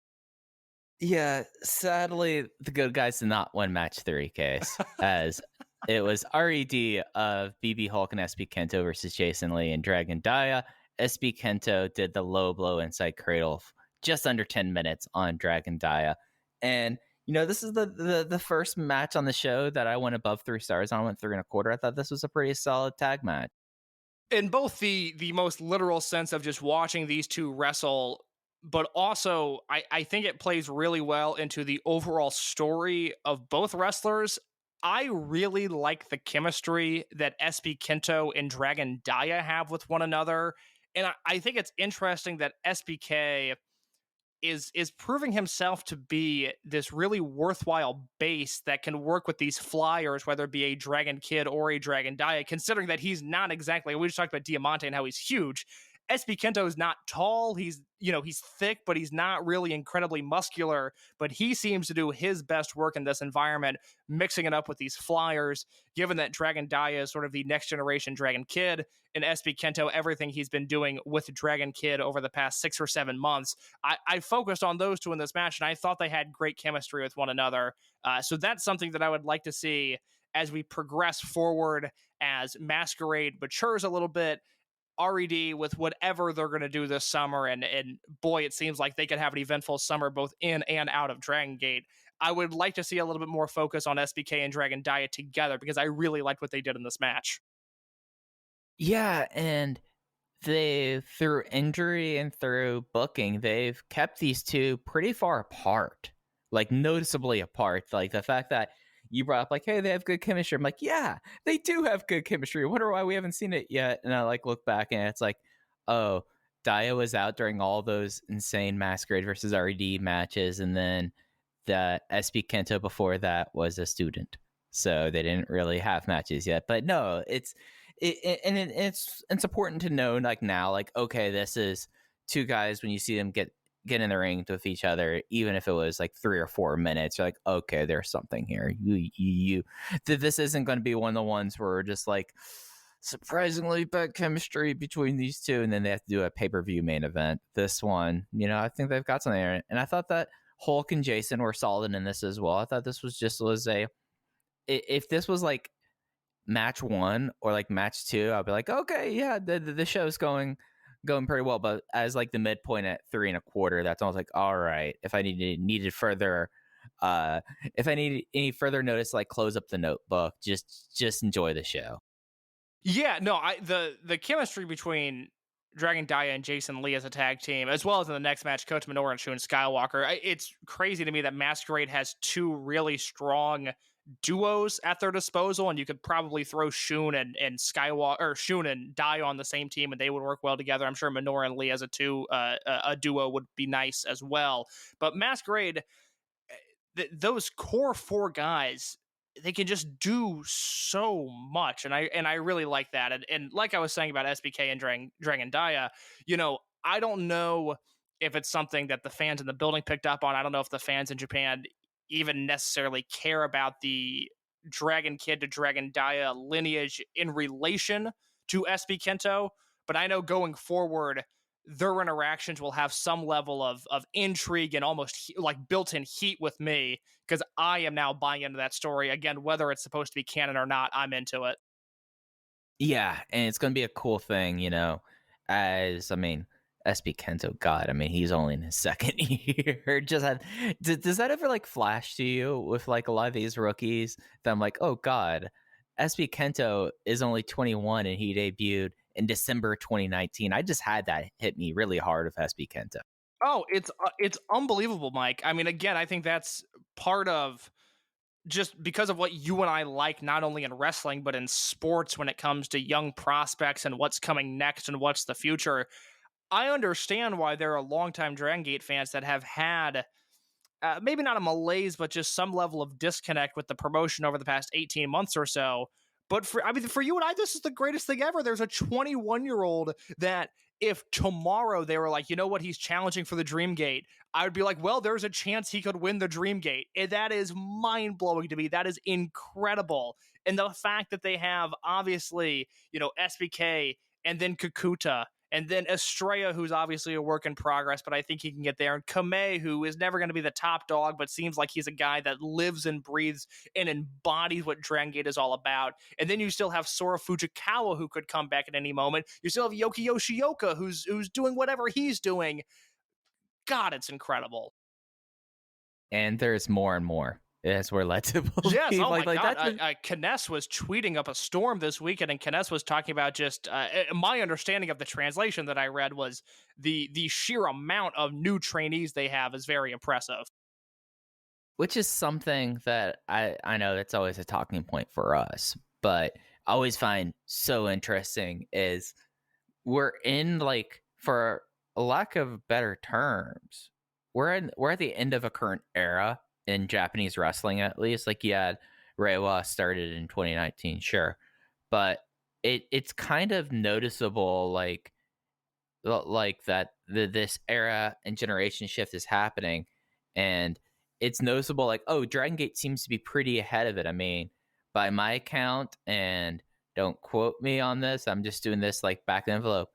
Yeah, sadly, the good guys did not win match 3 case, as it was RED of BB Hulk and SB Kento versus Jason Lee and Dragon Dia. SB Kento did the low blow inside cradle just under 10 minutes on Dragon Dia. And, you know, this is the first match on the show that I went above 3 stars on. I went 3.25. I thought this was a pretty solid tag match. In both the most literal sense of just watching these two wrestle, but also I think it plays really well into the overall story of both wrestlers. I really like the chemistry that SB Kento and Dragon Dia have with one another. And I think it's interesting that SBK is proving himself to be this really worthwhile base that can work with these flyers, whether it be a Dragon Kid or a Dragon Dia, considering that he's not exactly, we just talked about Diamante and how he's huge. SB Kento is not tall. He's thick, but he's not really incredibly muscular. But he seems to do his best work in this environment, mixing it up with these flyers, given that Dragon Dia is sort of the next generation Dragon Kid, and SB Kento, everything he's been doing with Dragon Kid over the past 6 or 7 months. I focused on those two in this match, and I thought they had great chemistry with one another. So that's something that I would like to see as we progress forward, as Masquerade matures a little bit, RED with whatever they're going to do this summer. And boy, it seems like they could have an eventful summer both in and out of Dragongate. I would like to see a little bit more focus on SBK and Dragon Dia together, because I really liked what they did in this match. Yeah, and they, through injury and through booking, they've kept these two pretty far apart, like noticeably apart. Like the fact that you brought up, like, hey, they have good chemistry. I'm like, yeah, they do have good chemistry. I wonder why we haven't seen it yet. And I like look back and it's like, oh, Dia was out during all those insane Masquerade versus RED matches, and then the SB Kento before that was a student, so they didn't really have matches yet. But no, it's important to know, like, now, like, okay, this is two guys, when you see them get in the ring with each other, even if it was like 3 or 4 minutes, you're like, okay, there's something here. This isn't going to be one of the ones where we're just like, surprisingly bad chemistry between these two, and then they have to do a pay-per-view main event. This one, I think they've got something there. And I thought that Hulk and Jason were solid in this as well. I thought this was if this was like match 1 or like match 2, I'd be like, okay, yeah, the show's going pretty well. But as like the midpoint at 3.25, that's almost like, all right, if I needed further, if I need any further notice, like close up the notebook, just enjoy the show. Yeah, no, the chemistry between Dragon Dia and Jason Lee as a tag team, as well as in the next match, Kota Minoru and Shun Skywalker, it's crazy to me that Masquerade has 2 really strong duos at their disposal, and you could probably throw Shun and Skywalker, or Shun and Dai on the same team, and they would work well together. I'm sure Minoru and Lee as a duo would be nice as well. But Masquerade, those core four guys, they can just do so much, and I really like that. And like I was saying about SBK and Dragon Daya, I don't know if it's something that the fans in the building picked up on. I don't know if the fans in Japan even necessarily care about the Dragon Kid to Dragon Daya lineage in relation to SB Kento, but I know going forward, their interactions will have some level of intrigue and almost like built-in heat with me, because I am now buying into that story again. Whether it's supposed to be canon or not, I'm into it. Yeah, and it's going to be a cool thing, as, SB Kento, God, he's only in his second year. Does that ever like flash to you with like a lot of these rookies that I'm like, oh God, SB Kento is only 21 and he debuted in December 2019. I just had that hit me really hard with SB Kento. Oh, it's unbelievable, Mike. Again, I think that's part of just because of what you and I like, not only in wrestling, but in sports when it comes to young prospects and what's coming next and what's the future. I understand why there are longtime Dragon Gate fans that have had maybe not a malaise, but just some level of disconnect with the promotion over the past 18 months or so. But for you and I, this is the greatest thing ever. There's a 21-year-old that if tomorrow they were like, you know what, he's challenging for the Dream Gate, I would be like, well, there's a chance he could win the Dream Gate. And that is mind-blowing to me. That is incredible. And the fact that they have, obviously, SBK and then Kakuta, and then Estrella, who's obviously a work in progress, but I think he can get there. And Kamei, who is never going to be the top dog, but seems like he's a guy that lives and breathes and embodies what Dragon Gate is all about. And then you still have Sora Fujikawa, who could come back at any moment. You still have Yoki Yoshioka, who's doing whatever he's doing. God, it's incredible. And there's more and more. As we're led to believe. Yes, oh my God. Been... Kness was tweeting up a storm this weekend, and Kness was talking about just my understanding of the translation that I read was the sheer amount of new trainees they have is very impressive. Which is something that I know that's always a talking point for us, but I always find so interesting is we're in, like, for a lack of better terms, we're at the end of a current era in Japanese wrestling, at least. Like, yeah, Reiwa started in 2019, sure, but it's kind of noticeable, like that this era and generation shift is happening, and it's noticeable. Like, oh, Dragon Gate seems to be pretty ahead of it. By my account, and don't quote me on this, I'm just doing this like back of the envelope,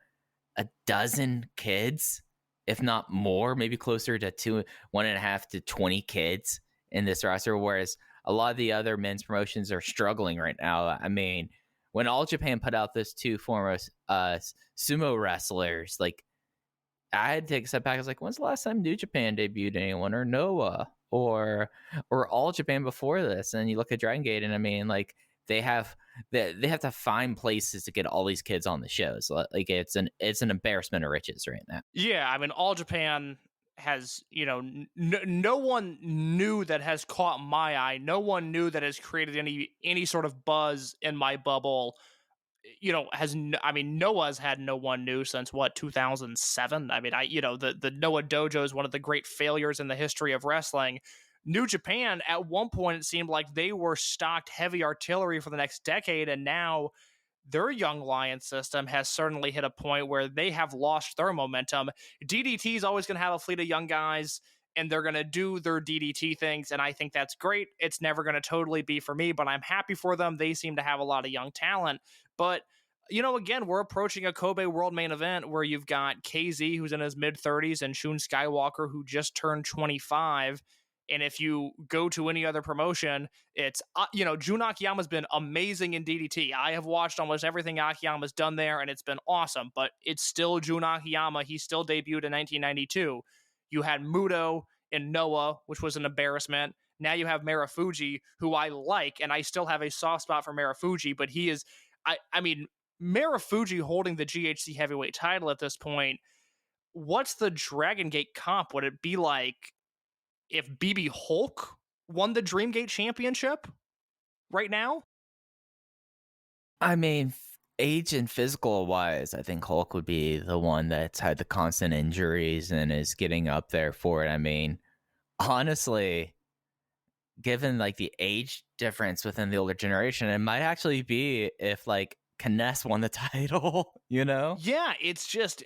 a dozen kids, if not more, maybe closer to 1.5 to 20 kids in this roster, whereas a lot of the other men's promotions are struggling right now. When All Japan put out this two former sumo wrestlers, like, I had to take a step back. I was like, when's the last time New Japan debuted anyone, or Noah, or All Japan before this? And you look at Dragon Gate, and like, they have to find places to get all these kids on the shows. Like, it's an embarrassment of riches right now. Yeah, All Japan has, no one new that has caught my eye. No one new that has created any sort of buzz in my bubble. Noah's had no one new since 2007. The Noah Dojo is one of the great failures in the history of wrestling. New Japan, at one point, it seemed like they were stocked heavy artillery for the next decade, and now their young lion system has certainly hit a point where they have lost their momentum. DDT is always going to have a fleet of young guys, and they're going to do their DDT things, and I think that's great. It's never going to totally be for me, but I'm happy for them. They seem to have a lot of young talent. But, again, we're approaching a Kobe World Main Event where you've got KZ, who's in his mid-30s, and Shun Skywalker, who just turned 25. And if you go to any other promotion, it's, Jun Akiyama's been amazing in DDT. I have watched almost everything Akiyama's done there, and it's been awesome. But it's still Jun Akiyama. He still debuted in 1992. You had Muto in Noah, which was an embarrassment. Now you have Marufuji, who I like, and I still have a soft spot for Marufuji. But he is, Marufuji holding the GHC heavyweight title at this point. What's the Dragon Gate comp? Would it be like if BB Hulk won the Dreamgate Championship? right now? I mean, age and physical wise, I think Hulk would be the one that's had the constant injuries and is getting up there for it. I mean, honestly, given like the age difference within the older generation, it might actually be if like Kness won the title, you know? Yeah, it's just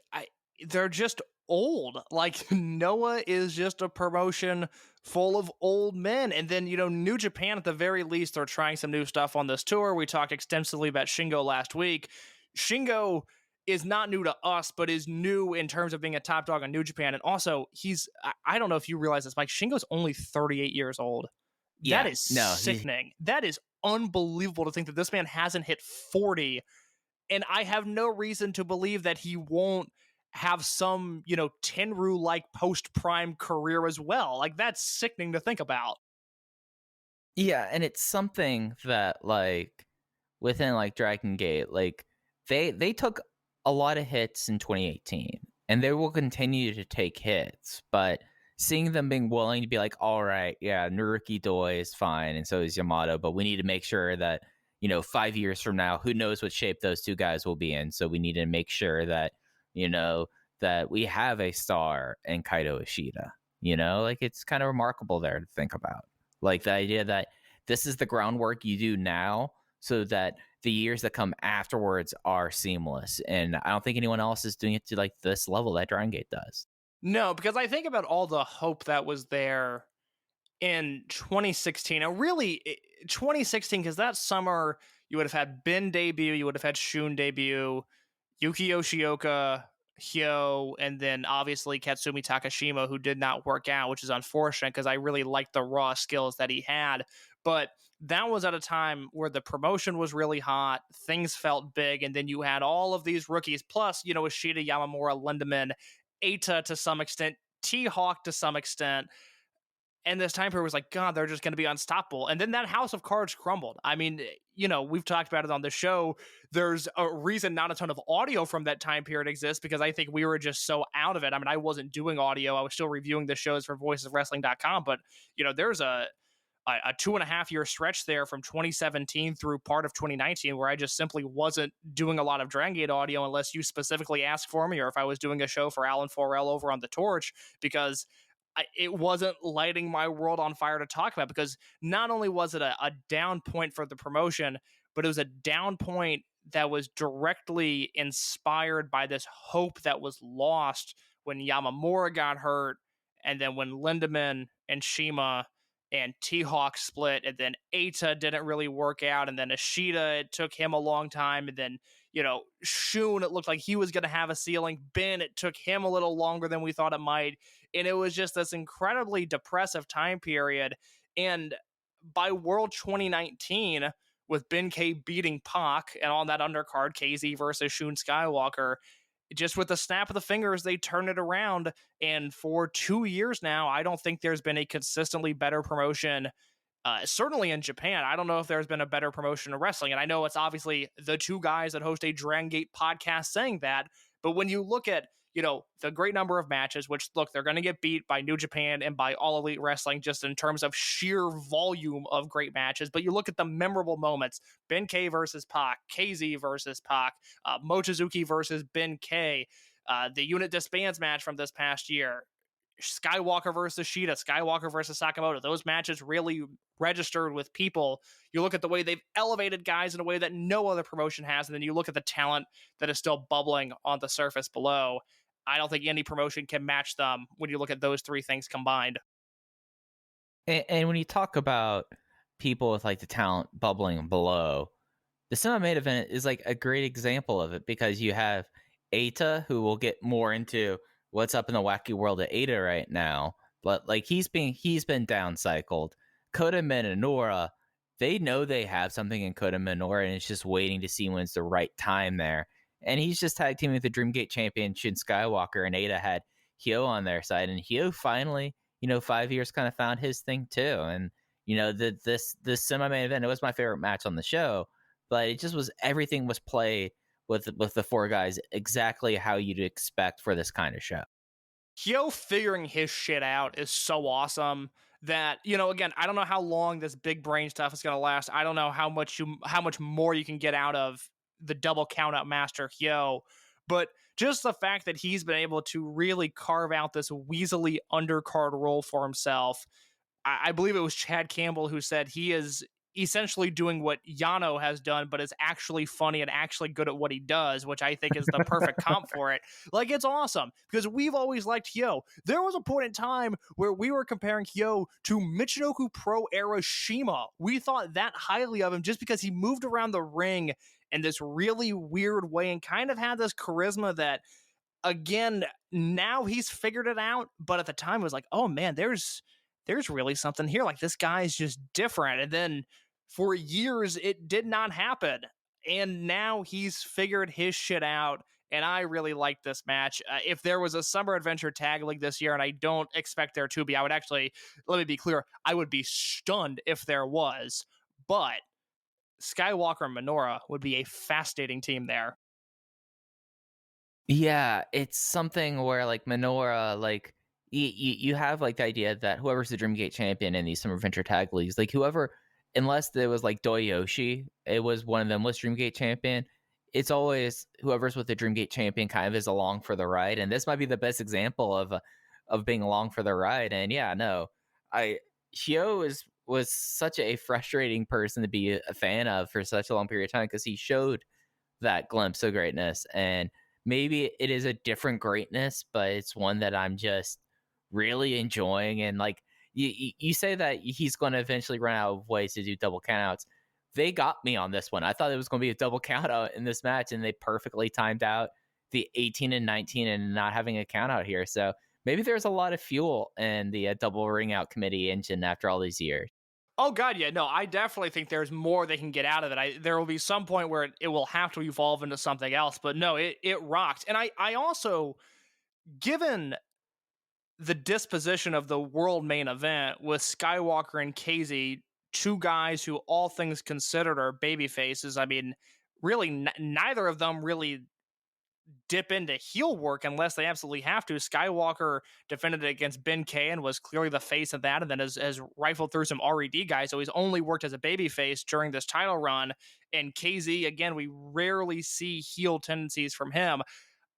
they're just old. Like Noah is just a promotion full of old men. And then, New Japan at the very least are trying some new stuff on this tour. We talked extensively about Shingo last week. Shingo is not new to us, but is new in terms of being a top dog on New Japan. And also, I don't know if you realize this, Mike, Shingo's only 38 years old. That Yeah, is no, sickening. That is unbelievable to think that this man hasn't hit 40, and I have no reason to believe that he won't have some, Tenru like post prime career as well. Like, that's sickening to think about. yeah, and it's something that like within like Dragongate, like they took a lot of hits in 2018, and they will continue to take hits, but seeing them being willing to be like, all right, yeah, Naruki Doi is fine, and so is Yamato, but we need to make sure that 5 years from now, who knows what shape those two guys will be in, so we need to make sure that that we have a star in Kaito Ishida. Like it's kind of remarkable there to think about, like the idea that this is the groundwork you do now so that the years that come afterwards are seamless. And I don't think anyone else is doing it to like this level that Dragon Gate does. No, because I think about all the hope that was there in 2016. Now, really, 2016, because that summer you would have had Ben debut, you would have had Shun debut, Yuki Yoshioka, Hyo, and then obviously Katsumi Takashima, who did not work out, which is unfortunate because I really liked the raw skills that he had. But that was at a time where the promotion was really hot, things felt big, and then you had all of these rookies, plus, Ishida, Yamamura, Lindemann, Eita to some extent, T-Hawk to some extent. And this time period was like, God, they're just going to be unstoppable. And then that house of cards crumbled. I mean, we've talked about it on the show. There's a reason not a ton of audio from that time period exists because I think we were just so out of it. I mean, I wasn't doing audio. I was still reviewing the shows for voicesofwrestling.com. But, there's a 2.5-year stretch there from 2017 through part of 2019 where I just simply wasn't doing a lot of Dragon Gate audio unless you specifically asked for me or if I was doing a show for Alan Forel over on The Torch, because it wasn't lighting my world on fire to talk about, because not only was it a down point for the promotion, but it was a down point that was directly inspired by this hope that was lost when Yamamura got hurt, and then when Lindemann and Shima and T-Hawk split, and then Eita didn't really work out, and then Ishida, it took him a long time, and then, Shun, it looked like he was going to have a ceiling. Ben, it took him a little longer than we thought it might, and it was just this incredibly depressive time period. And by World 2019, with Ben K beating Pac, and on that undercard, KZ versus Shun Skywalker, just with the snap of the fingers, they turn it around. And for 2 years now, I don't think there's been a consistently better promotion, certainly in Japan. I don't know if there's been a better promotion of wrestling. And I know it's obviously the two guys that host a Dragon Gate podcast saying that. But when you look at, the great number of matches, which, look, they're going to get beat by New Japan and by All Elite Wrestling just in terms of sheer volume of great matches. But you look at the memorable moments: Ben K versus Pac, KZ versus Pac, Mochizuki versus Ben K, the unit disbands match from this past year, Skywalker versus Shida, Skywalker versus Sakamoto. Those matches really registered with people. You look at the way they've elevated guys in a way that no other promotion has, and then you look at the talent that is still bubbling on the surface below. I don't think any promotion can match them when you look at those three things combined. And when you talk about people with like the talent bubbling below, the semi-main event is like a great example of it, because you have Eita, who will get more into what's up in the wacky world of Eita right now, but like he's been downcycled. Kota Minoura, they know they have something in Kota Minoura, and it's just waiting to see when it's the right time there. And he's just tag teaming with the Dreamgate champion Shin Skywalker, and Eita had Hyo on their side, and Hyo finally, 5 years kind of found his thing too. And this semi-main event, it was my favorite match on the show, but it just was, everything was played with the four guys exactly how you'd expect for this kind of show. Hyo figuring his shit out is so awesome. that, again, I don't know how long this big brain stuff is going to last. I don't know how much more you can get out of the double count out master Hyo, but just the fact that he's been able to really carve out this Weasley undercard role for himself. I believe it was Chad Campbell who said he is essentially doing what Yano has done, but is actually funny and actually good at what he does, which I think is the perfect comp for it. Like, it's awesome because we've always liked Hyo. There was a point in time where we were comparing Hyo to Michinoku Pro era Shima. We thought that highly of him just because he moved around the ring in this really weird way and kind of had this charisma that, again, now he's figured it out. But at the time it was like, oh man, there's really something here. Like, this guy's just different. And then for years, it did not happen. And now he's figured his shit out. And I really like this match. If there was a Summer Adventure Tag League this year, and I don't expect there to be, I would actually, let me be clear, I would be stunned if there was. But Skywalker and Minoura would be a fascinating team there. Yeah, it's something where like Minoura, like you have like the idea that whoever's the Dreamgate champion in these Summer Adventure Tag Leagues, like whoever, unless there was like Doyoshi, it was one of them was Dreamgate champion. It's always whoever's with the Dreamgate champion kind of is along for the ride, and this might be the best example of being along for the ride. And yeah, no, Hyo was such a frustrating person to be a fan of for such a long period of time because he showed that glimpse of greatness, and maybe it is a different greatness, but it's one that I'm just really enjoying. And like you say that he's going to eventually run out of ways to do double countouts. They got me on this one. I thought it was going to be a double countout in this match, and they perfectly timed out the 18 and 19 and not having a countout here. So maybe there's a lot of fuel in the double ring out committee engine after all these years. Oh, God, yeah. No, I definitely think there's more they can get out of it. There will be some point where it will have to evolve into something else. But no, it rocked. And I also, given the disposition of the world main event with Skywalker and KZ, two guys who, all things considered, are baby faces. I mean, really, neither of them really dip into heel work unless they absolutely have to. Skywalker defended against Ben K and was clearly the face of that, and then has rifled through some RED guys, so he's only worked as a babyface during this title run. And KZ, again, we rarely see heel tendencies from him.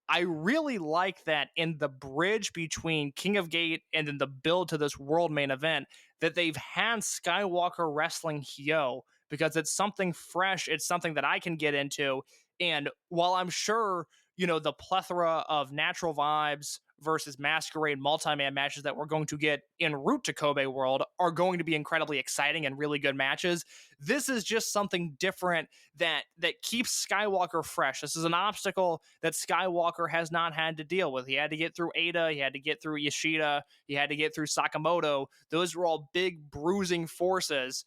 I really like that in the bridge between King of Gate and then the build to this world main event that they've had Skywalker wrestling Hyo, because it's something fresh. It's something that I can get into. And while I'm sure, the plethora of Natural Vibes versus Masquerade multi-man matches that we're going to get en route to Kobe World are going to be incredibly exciting and really good matches, this is just something different that keeps Skywalker fresh. This is an obstacle that Skywalker has not had to deal with. He had to get through Eita, he had to get through Yoshida, he had to get through Sakamoto. Those were all big bruising forces.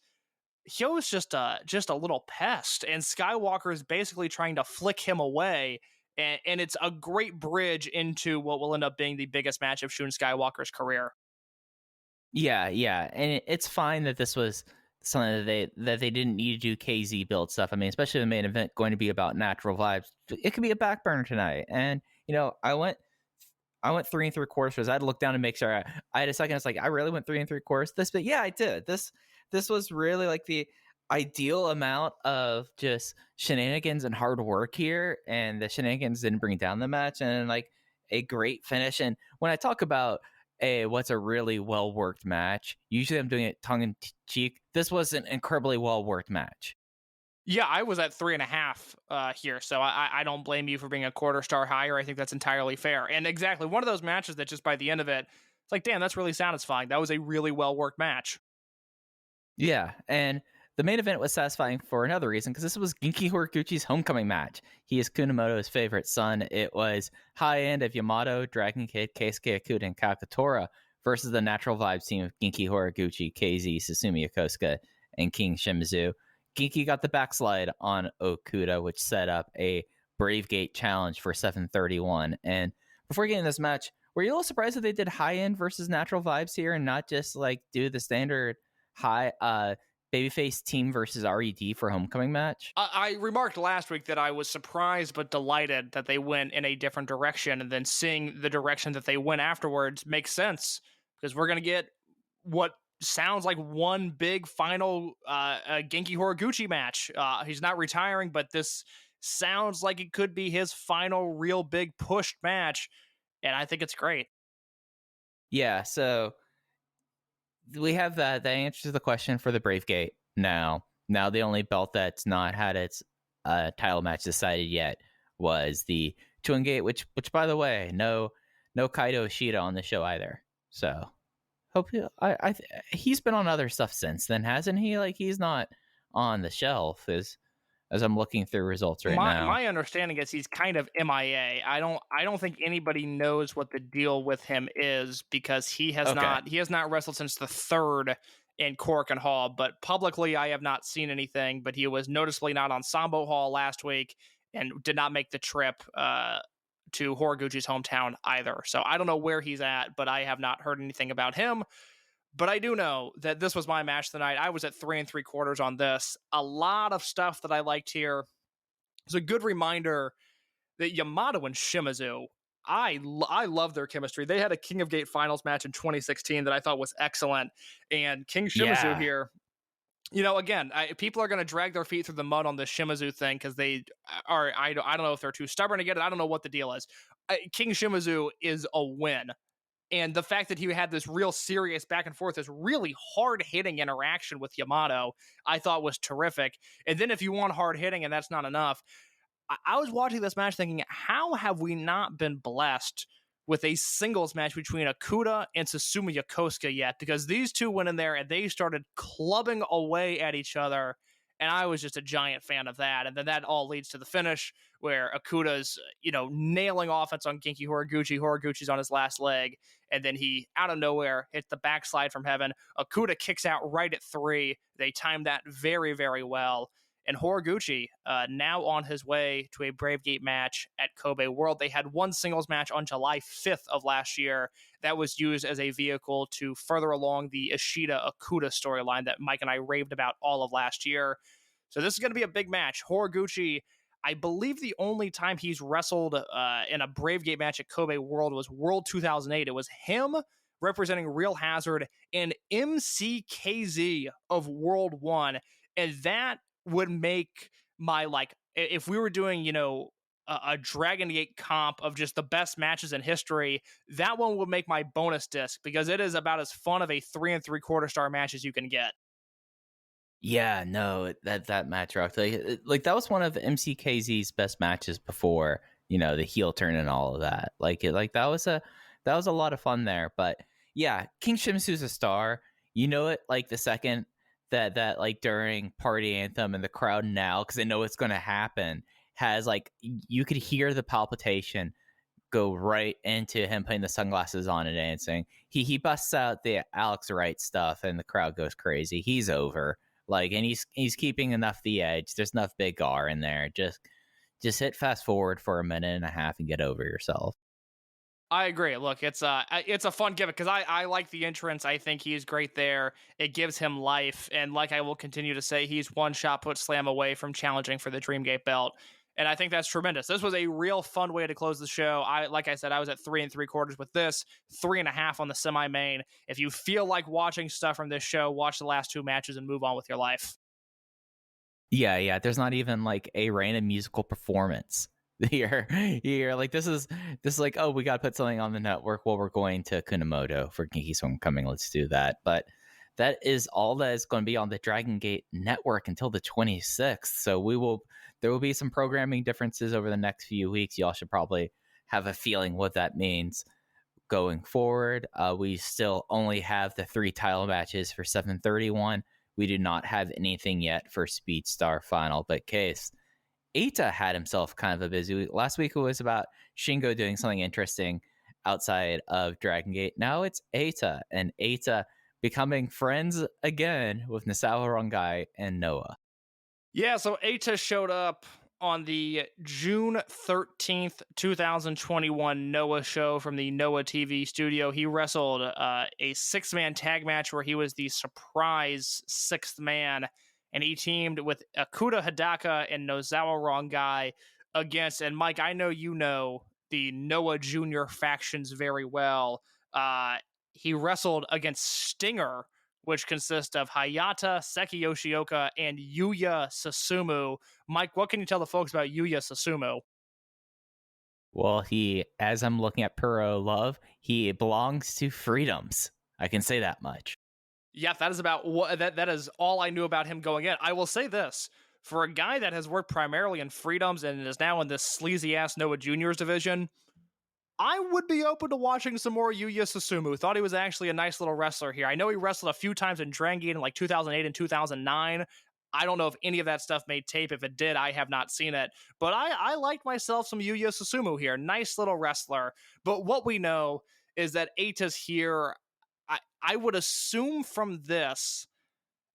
Hyo is just a little pest, and Skywalker is basically trying to flick him away. And it's a great bridge into what will end up being the biggest match of Shun Skywalker's career. Yeah, and it's fine that this was something that they didn't need to do KZ build stuff. I mean, especially the main event going to be about Natural Vibes. It could be a back burner tonight, and I went 3 3/4. I had to look down and make sure I had a second. It's like, I really went 3 3/4. But yeah, I did. This was really like the ideal amount of just shenanigans and hard work here, and the shenanigans didn't bring down the match, and like a great finish. And when I talk about what's a really well worked match, usually I'm doing it tongue in cheek. This was an incredibly well worked match. Yeah, I was at 3.5 here, so I don't blame you for being a quarter star higher. I think that's entirely fair. And exactly, one of those matches that just by the end of it, it's like, damn, that's really satisfying. That was a really well worked match. Yeah, and the main event was satisfying for another reason, because this was Genki Horiguchi's homecoming match. He is Kunamoto's favorite son. It was high end of Yamato, Dragongate, Keisuke Okuda, and Kagetora versus the Natural Vibes team of Genki Horiguchi, KZ, Susumi Yokosuka, and King Shimizu. Genki got the backslide on Okuda, which set up a Brave Gate challenge for 731. And before getting this match, were you a little surprised that they did high end versus Natural Vibes here and not just like do the standard high babyface team versus RED for homecoming match? I remarked last week that I was surprised but delighted that they went in a different direction, and then seeing the direction that they went afterwards makes sense, because we're going to get what sounds like one big final Genki Horiguchi match. He's not retiring, but this sounds like it could be his final real big pushed match, and I think it's great. Yeah, so we have that answers the question for the Bravegate now. Now the only belt that's not had its title match decided yet was the Twin Gate, which by the way, no Kaito Ishida on the show either. So hope he's been on other stuff since then, hasn't he? Like, he's not on the shelf as I'm looking through results now. My understanding is he's kind of MIA. I don't think anybody knows what the deal with him is, because he has not wrestled since the 3rd in Cork and Hall, but publicly I have not seen anything. But he was noticeably not on Sambo Hall last week and did not make the trip to Horiguchi's hometown either. So I don't know where he's at, but I have not heard anything about him. But I do know that this was my match tonight. I was at 3 3/4 on this. A lot of stuff that I liked here. It's a good reminder that Yamato and Shimizu, I love their chemistry. They had a King of Gate finals match in 2016 that I thought was excellent. And King Shimizu here, again, people are going to drag their feet through the mud on this Shimizu thing because they are, I don't know if they're too stubborn to get it. I don't know what the deal is. King Shimizu is a win. And the fact that he had this real serious back and forth, this really hard-hitting interaction with Yamato, I thought was terrific. And then if you want hard-hitting and that's not enough, I was watching this match thinking, how have we not been blessed with a singles match between Okuda and Susumu Yokosuka yet? Because these two went in there and they started clubbing away at each other, and I was just a giant fan of that. And then that all leads to the finish where Okuda's, nailing offense on Genki Horiguchi. Horiguchi's on his last leg. And then he, out of nowhere, hits the backslide from heaven. Okuda kicks out right at 3. They timed that very, very well. And Horiguchi, now on his way to a Bravegate match at Kobe World. They had one singles match on July 5th of last year that was used as a vehicle to further along the Ishida-Okuda storyline that Mike and I raved about all of last year. So this is going to be a big match. Horiguchi, I believe the only time he's wrestled in a Bravegate match at Kobe World was World 2008. It was him representing Real Hazard and MCKZ of World 1. And that would make my, if we were doing, a Dragon Gate comp of just the best matches in history, that one would make my bonus disc, because it is about as fun of a 3 3/4 star match as you can get. Yeah, no, that match rocked. Like that was one of MCKZ's best matches before, the heel turn and all of that. That was a lot of fun there. But yeah, King Shimizu's a star. Like the second that like during Party Anthem and the crowd now, because they know it's going to happen, has you could hear the palpitation go right into him putting the sunglasses on and dancing. He busts out the Alex Wright stuff and the crowd goes crazy. He's over. And he's keeping enough the edge. There's enough big R in there. Just hit fast forward for a minute and a half and get over yourself. I agree. Look, it's a fun gimmick because I like the entrance. I think he's great there. It gives him life, and like I will continue to say, he's one shot put slam away from challenging for the Dreamgate belt, and I think that's tremendous. This was a real fun way to close the show. Like I said, I was at 3 3/4 with this, 3.5 on the semi-main. If you feel like watching stuff from this show, watch the last 2 matches and move on with your life. Yeah. There's not even a random musical performance here. This is like, oh, we got to put something on the network. Well, we're going to Kunamoto for Genki's Homecoming. Let's do that. But that is all that is going to be on the Dragongate network until the 26th. So there will be some programming differences over the next few weeks. Y'all should probably have a feeling what that means going forward. We still only have the 3 title matches for 731. We do not have anything yet for Speed Star Final, but Case, Eita had himself kind of a busy week. Last week it was about Shingo doing something interesting outside of Dragon Gate. Now it's Eita, and Eita becoming friends again with Nosawa Rongai and Noah. Yeah, so Eita showed up on the June 13th, 2021 Noah show from the Noah TV studio. He wrestled a 6-man tag match where he was the surprise 6th man, and he teamed with Akuda Hidaka and Nosawa Rongai against, and Mike, I know you know the Noah Jr. factions very well. He wrestled against Stinger, which consists of Hayata, Seki Yoshioka, and Yuya Susumu. Mike, what can you tell the folks about Yuya Susumu? Well, as I'm looking at Puro Love, he belongs to Freedoms. I can say that much. Yeah, that is about what that is all I knew about him going in. I will say this. For a guy that has worked primarily in Freedoms and is now in this sleazy ass Noah Juniors division, I would be open to watching some more Yuya Susumu. Thought he was actually a nice little wrestler here. I know he wrestled a few times in Dragongate in like 2008 and 2009. I don't know if any of that stuff made tape. If it did, I have not seen it. But I liked myself some Yuya Susumu here. Nice little wrestler. But what we know is that Eita's here. I would assume from this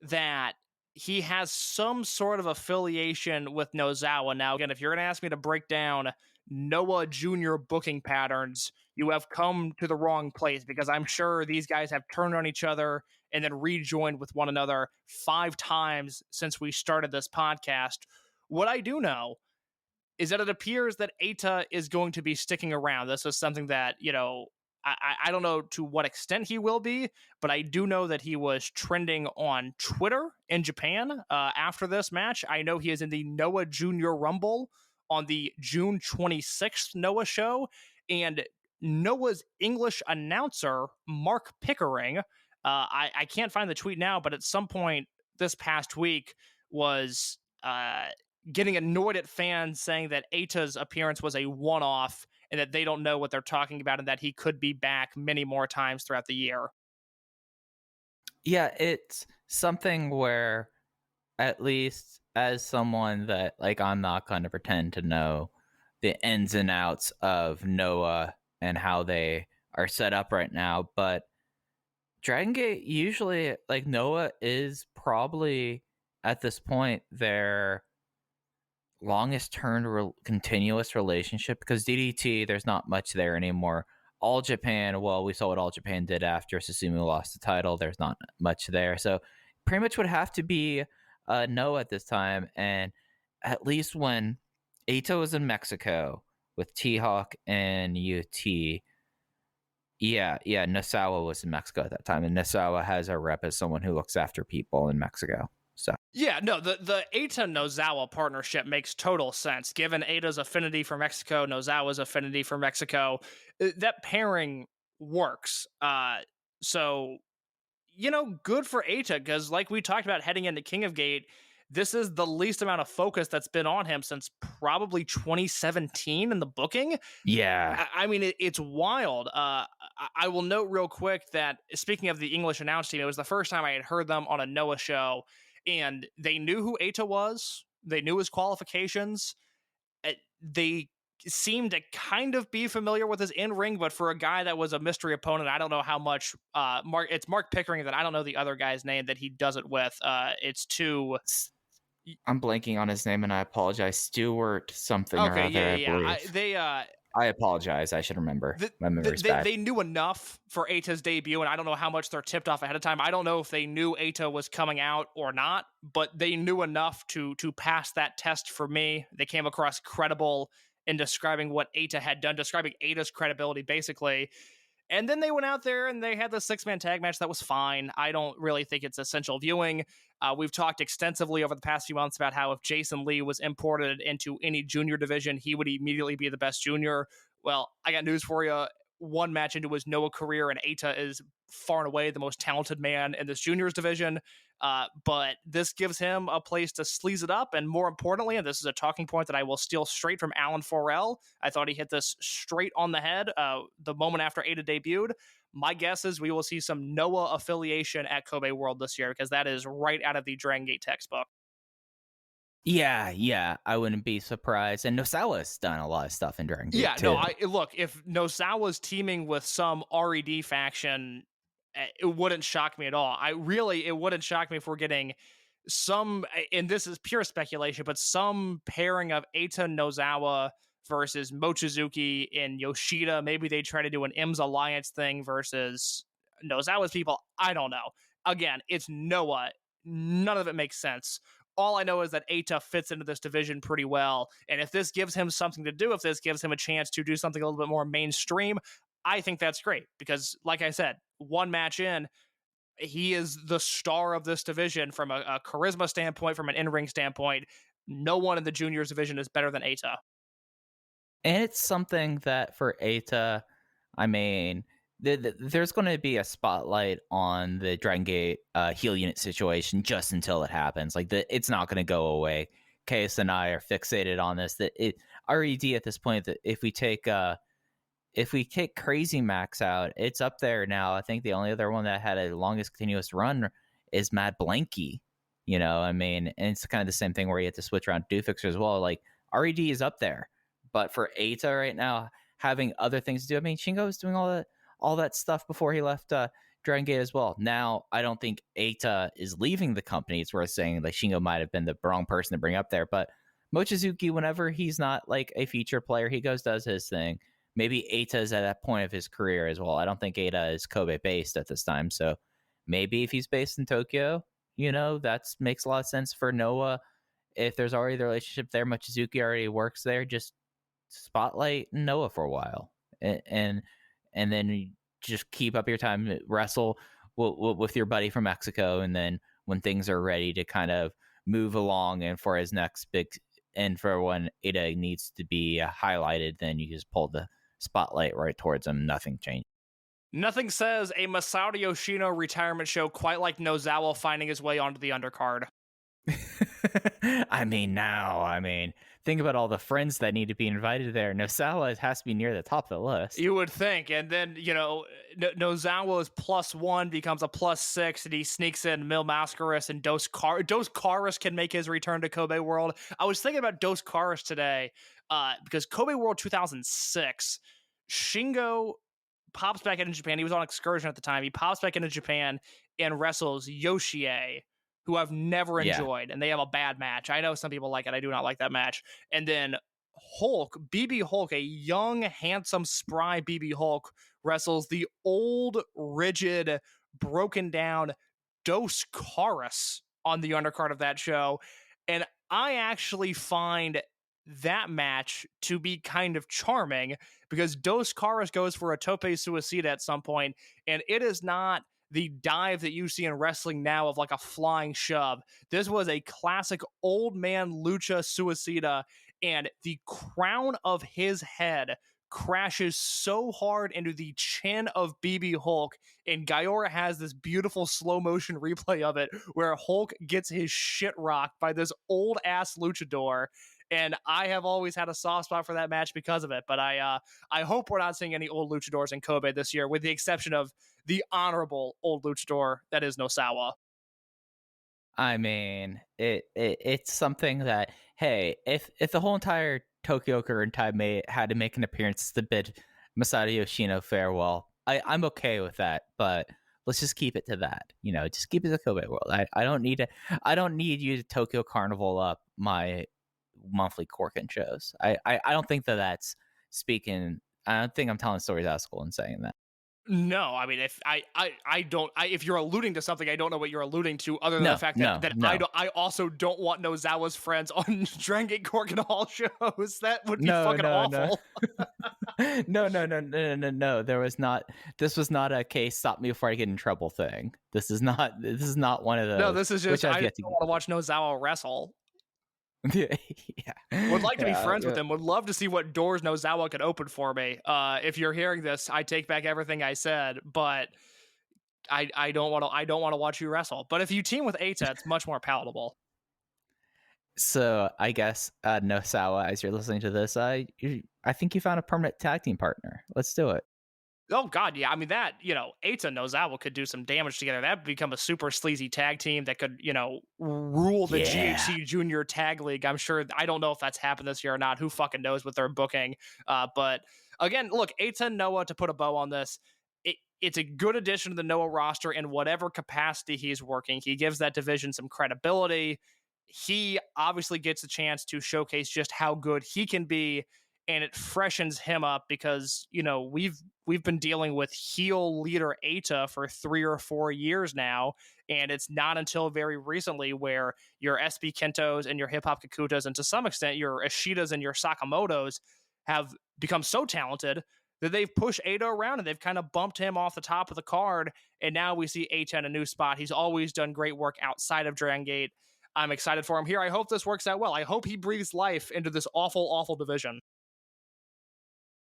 that he has some sort of affiliation with Nozawa. Now, again, if you're going to ask me to break down Noah Jr. booking patterns, you have come to the wrong place, because I'm sure these guys have turned on each other and then rejoined with one another 5 times since we started this podcast. What I do know is that it appears that Eita is going to be sticking around. This is something that, I don't know to what extent he will be, but I do know that he was trending on Twitter in Japan after this match. I know he is in the Noah Junior Rumble on the June 26th Noah show, and Noah's English announcer, Mark Pickering, I can't find the tweet now, but at some point this past week was getting annoyed at fans saying that Eita's appearance was a one-off and that they don't know what they're talking about and that he could be back many more times throughout the year. Yeah, it's something where, at least as someone that, like, I'm not going to pretend to know the ins and outs of Noah and how they are set up right now, but Dragongate usually, like, Noah is probably at this point their longest term continuous relationship, because DDT, there's not much there anymore. All Japan, well, we saw what All Japan did after Susumu lost the title. There's not much there, so pretty much would have to be Noah at this time. And at least when Eita was in Mexico with T-Hawk and UT, yeah, Nosawa was in Mexico at that time, and Nosawa has a rep as someone who looks after people in Mexico. So yeah, no, the Eita Nozawa partnership makes total sense. Given Eita's affinity for Mexico, Nozawa's affinity for Mexico, that pairing works. So, good for Eita, because like we talked about heading into King of Gate, this is the least amount of focus that's been on him since probably 2017 in the booking. yeah, I mean, it's wild. I will note real quick that, speaking of the English announce team, it was the first time I had heard them on a Noah show, and they knew who Eita was. They knew his qualifications. They seemed to kind of be familiar with his in-ring, but for a guy that was a mystery opponent, I don't know how much. It's Mark Pickering, that I don't know the other guy's name that he does it with. It's too... I'm blanking on his name, and I apologize. Stewart something or other, I believe. I apologize. I should remember. My memory's bad. They knew enough for Eita's debut, and I don't know how much they're tipped off ahead of time. I don't know if they knew Eita was coming out or not, but they knew enough to pass that test for me. They came across credible in describing what Eita had done, describing Eita's credibility, basically. And then they went out there and they had the 6-man tag match that was fine. I don't really think it's essential viewing. We've talked extensively over the past few months about how if Jason Lee was imported into any junior division, he would immediately be the best junior. Well, I got news for you. One match into his Noah career, and Eita is far and away the most talented man in this juniors division. But this gives him a place to sleaze it up. And more importantly, and this is a talking point that I will steal straight from Alan Forel, I thought he hit this straight on the head the moment after Eita debuted. My guess is we will see some Noah affiliation at Kobe World this year, because that is right out of the Dragongate textbook. Yeah, I wouldn't be surprised. And Nosawa's done a lot of stuff in Dragongate. Yeah, too. look, if Nosawa's teaming with some RED faction, it wouldn't shock me at all. It wouldn't shock me if we're getting some, and this is pure speculation, but some pairing of Eita Nozawa versus Mochizuki and Yoshida. Maybe they try to do an IMS Alliance thing versus Nozawa's people. I don't know. Again, it's Noah. None of it makes sense. All I know is that Eita fits into this division pretty well. And if this gives him something to do, if this gives him a chance to do something a little bit more mainstream, I think that's great. Because, like I said, one match in, he is the star of this division from a charisma standpoint, from an in-ring standpoint. No one in the juniors division is better than Eita. And it's something that for Eita, I mean, there's going to be a spotlight on the Dragongate heel unit situation just until it happens. Like, it's not going to go away. Case and I are fixated on this. That it RED at this point, that if we take Crazy Max out, it's up there now. I think the only other one that had a longest continuous run is Mad Blanky. You know, I mean, and it's kind of the same thing where you have to switch around Doofixer as well. Like, RED is up there. But for Eita right now, having other things to do, I mean, Shingo was doing all that stuff before he left Dragongate as well. Now, I don't think Eita is leaving the company. It's worth saying like Shingo might have been the wrong person to bring up there. But Mochizuki, whenever he's not like a feature player, he goes, does his thing. Maybe Eita is at that point of his career as well. I don't think Eita is Kobe based at this time. So maybe if he's based in Tokyo, you know, that makes a lot of sense for Noah. If there's already the relationship there, Mochizuki already works there, just spotlight Noah for a while. And then just keep up your time, wrestle with your buddy from Mexico. And then when things are ready to kind of move along and for his next big, and for when Eita needs to be highlighted, then you just pull the spotlight right towards him. Nothing changed. Nothing says a Masato Yoshino retirement show quite like Nozawa finding his way onto the undercard. I mean, think about all the friends that need to be invited there. Nozawa has to be near the top of the list. You would think. And then, you know, Nozawa's +1 becomes a +6, and he sneaks in Mil Mascaras and Dos Caras can make his return to Kobe World. I was thinking about Dos Caras today because Kobe World 2006, Shingo pops back into Japan. He was on excursion at the time. He pops back into Japan and wrestles Yoshie, who I've never enjoyed, and they have a bad match. I know some people like it. I do not like that match. And then Hulk, BB Hulk, a young, handsome, spry BB Hulk, wrestles the old, rigid, broken down Dos Caras on the undercard of that show. And I actually find that match to be kind of charming because Dos Caras goes for a tope suicida at some point, and it is not the dive that you see in wrestling now of like a flying shove. This was a classic old man lucha suicida, and the crown of his head crashes so hard into the chin of BB Hulk, and Gaora has this beautiful slow motion replay of it where Hulk gets his shit rocked by this old ass luchador. And I have always had a soft spot for that match because of it. But I hope we're not seeing any old luchadors in Kobe this year, with the exception of the honorable old luchador that is Nosawa. I mean, it's something that, hey, if the whole entire Tokyo Current had to make an appearance to bid Masato Yoshino farewell, I'm okay with that. But let's just keep it to that. You know, just keep it to Kobe World. I don't need you to Tokyo Carnival up my monthly Corkin shows. I don't think that's speaking. I don't think I'm telling stories out of school and saying that. No, I mean, if you're alluding to something, I don't know what you're alluding to, other than the fact that I also don't want Nozawa's friends on Dragongate Corkin Hall shows. That would be fucking awful. No. This was not a case stop me before I get in trouble thing. This is not one of those. No, this is just I don't want to watch Nozawa wrestle. Yeah. Would like to be friends with him. Would love to see what doors Nozawa could open for me. If you're hearing this, I take back everything I said, but I don't want to watch you wrestle. But if you team with Eita, it's much more palatable. So I guess Nozawa, as you're listening to this, I think you found a permanent tag team partner. Let's do it. Oh, God, yeah. I mean, that, Eita and Nozawa could do some damage together. That would become a super sleazy tag team that could, rule the GHC Junior Tag League. I'm sure. I don't know if that's happened this year or not. Who fucking knows what they're booking? But again, look, Eita and Noah, to put a bow on this, it's a good addition to the Noah roster in whatever capacity he's working. He gives that division some credibility. He obviously gets a chance to showcase just how good he can be, and it freshens him up because, we've been dealing with heel leader Eita for 3 or 4 years now, and it's not until very recently where your SB Kentos and your Hip Hop Kakutas, and to some extent your Ishidas and your Sakamotos, have become so talented that they've pushed Eita around and they've kind of bumped him off the top of the card. And now we see Eita in a new spot. He's always done great work outside of Dragongate. I'm excited for him here. I hope this works out well. I hope he breathes life into this awful, awful division.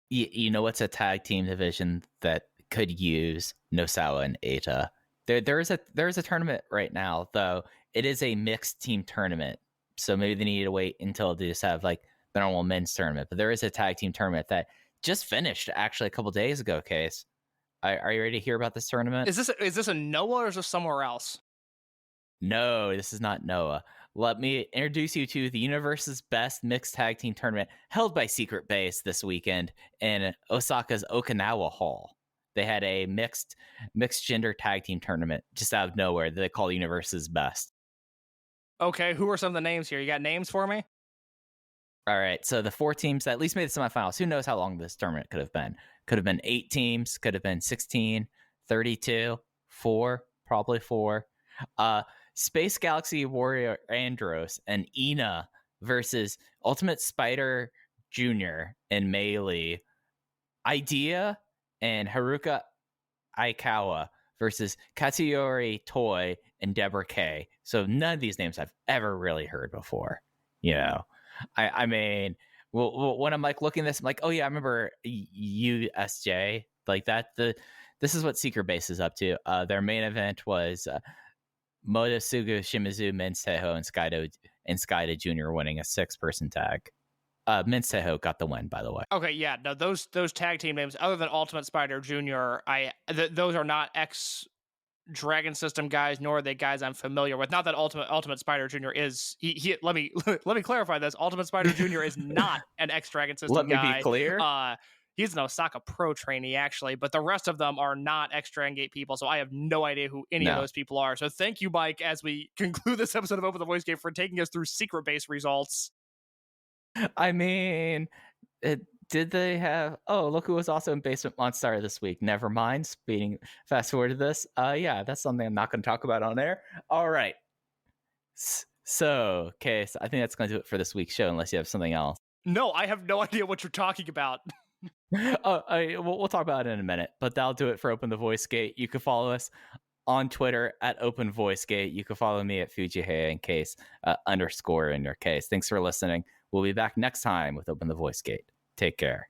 You know what's a tag team division that could use Nosawa and Eita? There is a tournament right now, though. It is a mixed team tournament, so maybe they need to wait until they just have like the normal men's tournament. But there is a tag team tournament that just finished actually a couple days ago. Case, are you ready to hear about this tournament? Is this a Noah or is this somewhere else? No, this is not Noah. Let me introduce you to the universe's best mixed tag team tournament held by Secret Base this weekend in Osaka's Okinawa Hall. They had a mixed gender tag team tournament just out of nowhere that they call the universe's best. Okay, who are some of the names here? You got names for me? All right, so the 4 teams that at least made the semifinals. Who knows how long this tournament could have been? Could have been 8 teams, could have been 16, 32, 4, probably 4. Space Galaxy Warrior Andros and Ina versus Ultimate Spider Jr. and Melee. Idea and Haruka Aikawa versus Katsuyori Toy and Deborah K. So none of these names I've ever really heard before. You know, I mean, well, when I'm like looking at this, I'm like, oh yeah, I remember USJ like that. This is what Secret Base is up to. Their main event was Motosugu Shimizu, Menseho, and Skyda Jr. winning a 6-person tag. Menseho got the win, by the way. Okay, yeah, no, those tag team names, other than Ultimate Spider Jr., those are not ex-Dragon System guys, nor are they guys I'm familiar with. Not that Ultimate Spider Jr. is... He let me clarify this. Ultimate Spider Jr. is not an ex-Dragon System guy. Let me be clear. He's an Osaka Pro trainee, actually, but the rest of them are not ex-Dragongate people, so I have no idea who any of those people are. So thank you, Mike, as we conclude this episode of Open the Voice Gate for taking us through Secret Base results. I mean, did they have... Oh, look who was also in Basement Monster this week. Never mind. Fast forward to this. Yeah, that's something I'm not going to talk about on air. All right. So, Case, I think that's going to do it for this week's show, unless you have something else. No, I have no idea what you're talking about. We'll talk about it in a minute, but that'll do it for Open the Voice Gate. You can follow us on Twitter at Open Voice Gate. You can follow me at Fujihaya in case _ in your case. Thanks for listening. We'll be back next time with Open the Voice Gate. Take care.